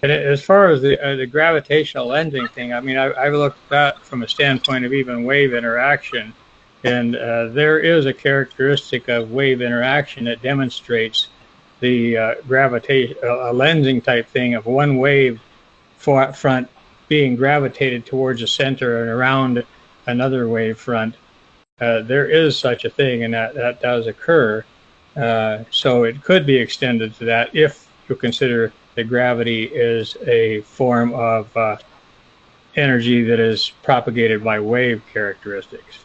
And as far as the gravitational lensing thing, I mean, I've looked at that from a standpoint of even wave interaction, and there is a characteristic of wave interaction that demonstrates the gravitation, a lensing type thing of one wave front being gravitated towards the center and around another wave front. There is such a thing, and that does occur. So it could be extended to that if you consider that gravity is a form of energy that is propagated by wave characteristics.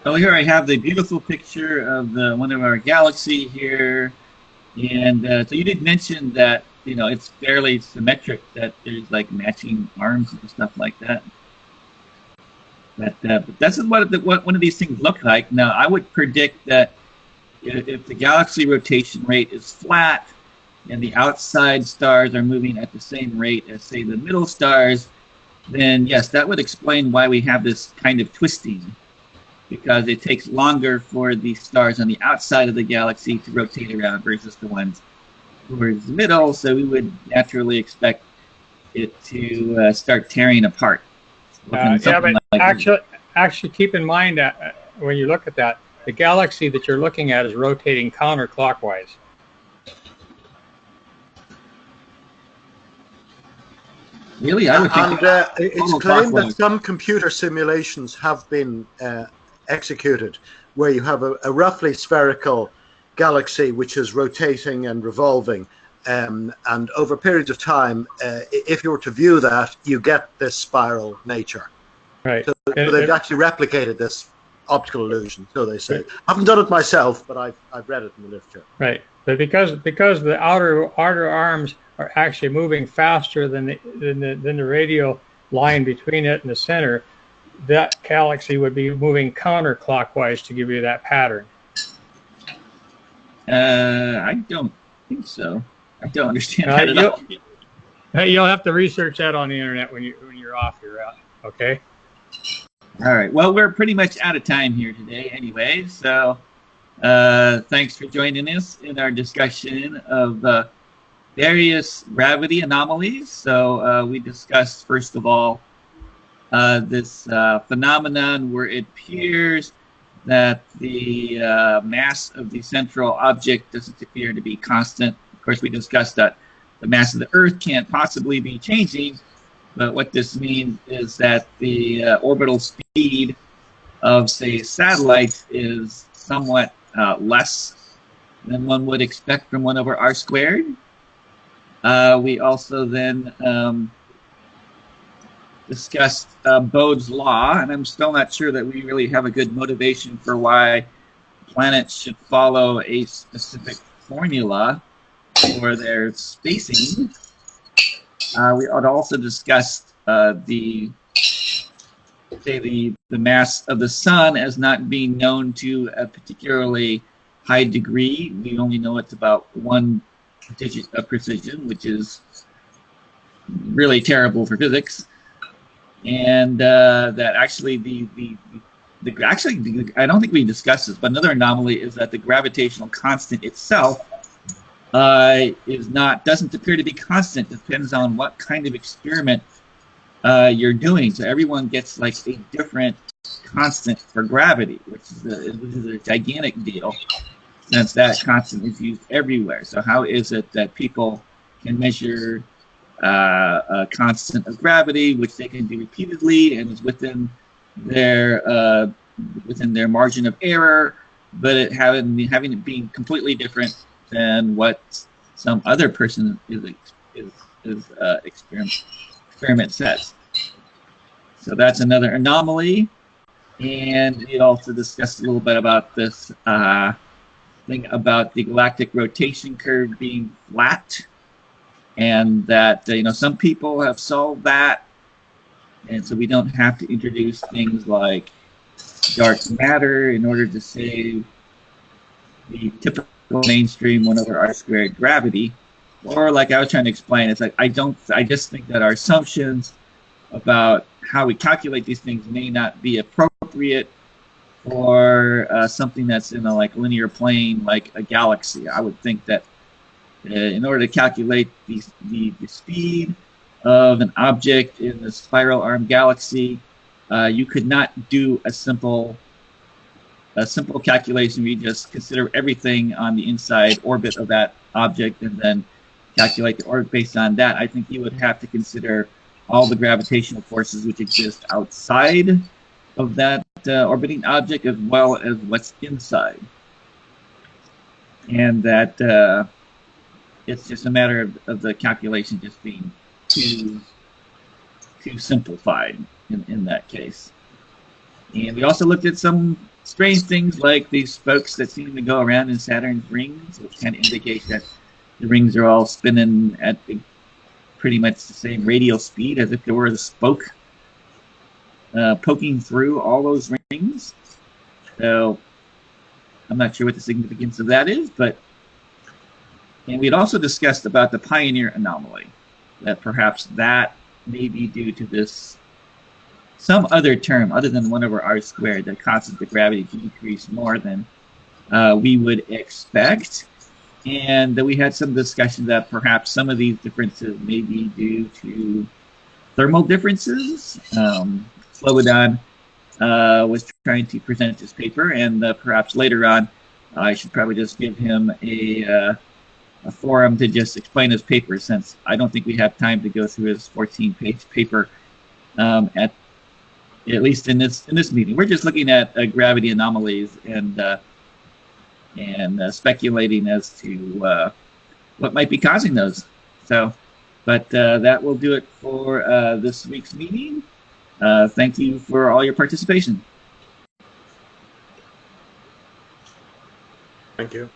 Well, here I have the beautiful picture of one of our galaxy here, and so you did mention that it's fairly symmetric, that there's like matching arms and stuff like that. But that's what one of these things look like. Now, I would predict that if the galaxy rotation rate is flat and the outside stars are moving at the same rate as, say, the middle stars, then yes, that would explain why we have this kind of twisting, because it takes longer for the stars on the outside of the galaxy to rotate around versus the ones towards the middle, so we would naturally expect it to start tearing apart. Yeah, but actually keep in mind that when you look at that, the galaxy that you're looking at is rotating counterclockwise. Really? I would think it's claimed that some computer simulations have been executed where you have a roughly spherical galaxy which is rotating and revolving, and over periods of time, if you were to view that, you get this spiral nature. Right. So they've actually replicated this optical illusion, so they say. I haven't done it myself, but I've read it in the literature. Right. But because the outer arms are actually moving faster than the radial line between it and the center, that galaxy would be moving counterclockwise to give you that pattern. I don't think so. I don't understand that at all. You'll have to research that on the internet when you're off your route. Okay. All right. Well, we're pretty much out of time here today, anyway. So, thanks for joining us in our discussion of various gravity anomalies. So, we discussed first of all this phenomenon where it appears that the mass of the central object doesn't appear to be constant. Of course, we discussed that the mass of the Earth can't possibly be changing, but what this means is that the orbital speed of, say, satellites is somewhat less than one would expect from 1 over r squared. We also then discussed Bode's law, and I'm still not sure that we really have a good motivation for why planets should follow a specific formula for their spacing. We had also discussed the mass of the sun as not being known to a particularly high degree. We only know it's about 1 digit of precision, which is really terrible for physics. And that actually I don't think we discussed this, but another anomaly is that the gravitational constant itself doesn't appear to be constant. Depends on what kind of experiment you're doing. So everyone gets like a different constant for gravity, which is a gigantic deal, since that constant is used everywhere. So how is it that people can measure a constant of gravity, which they can do repeatedly and is within their margin of error, but it having it being completely different than what some other person experiment says. So that's another anomaly. And we also discussed a little bit about this thing about the galactic rotation curve being flat, and that some people have solved that, and so we don't have to introduce things like dark matter in order to save the typical mainstream 1/r² gravity. Or like I was trying to explain, it's like I just think that our assumptions about how we calculate these things may not be appropriate for something that's in a linear plane like a galaxy. I would think that in order to calculate the speed of an object in the spiral arm galaxy, you could not do a simple calculation where you just consider everything on the inside orbit of that object and then calculate the orbit based on that. I think you would have to consider all the gravitational forces which exist outside of that orbiting object as well as what's inside. And that it's just a matter of the calculation just being too simplified in that case. And we also looked at some strange things like these spokes that seem to go around in Saturn's rings, which kind of indicate that the rings are all spinning at pretty much the same radial speed as if there were the spoke poking through all those rings. So I'm not sure what the significance of that is, and we'd also discussed about the Pioneer anomaly, that perhaps that may be due to this some other term other than 1/r² that causes the gravity to decrease more than we would expect. And that we had some discussion that perhaps some of these differences may be due to thermal differences. Slobodan was trying to present his paper, and perhaps later on I should probably just give him a forum to just explain his paper, since I don't think we have time to go through his 14-page paper at least in this meeting. We're just looking at gravity anomalies and speculating as to what might be causing those. So, but that will do it for this week's meeting. Thank you for all your participation. Thank you.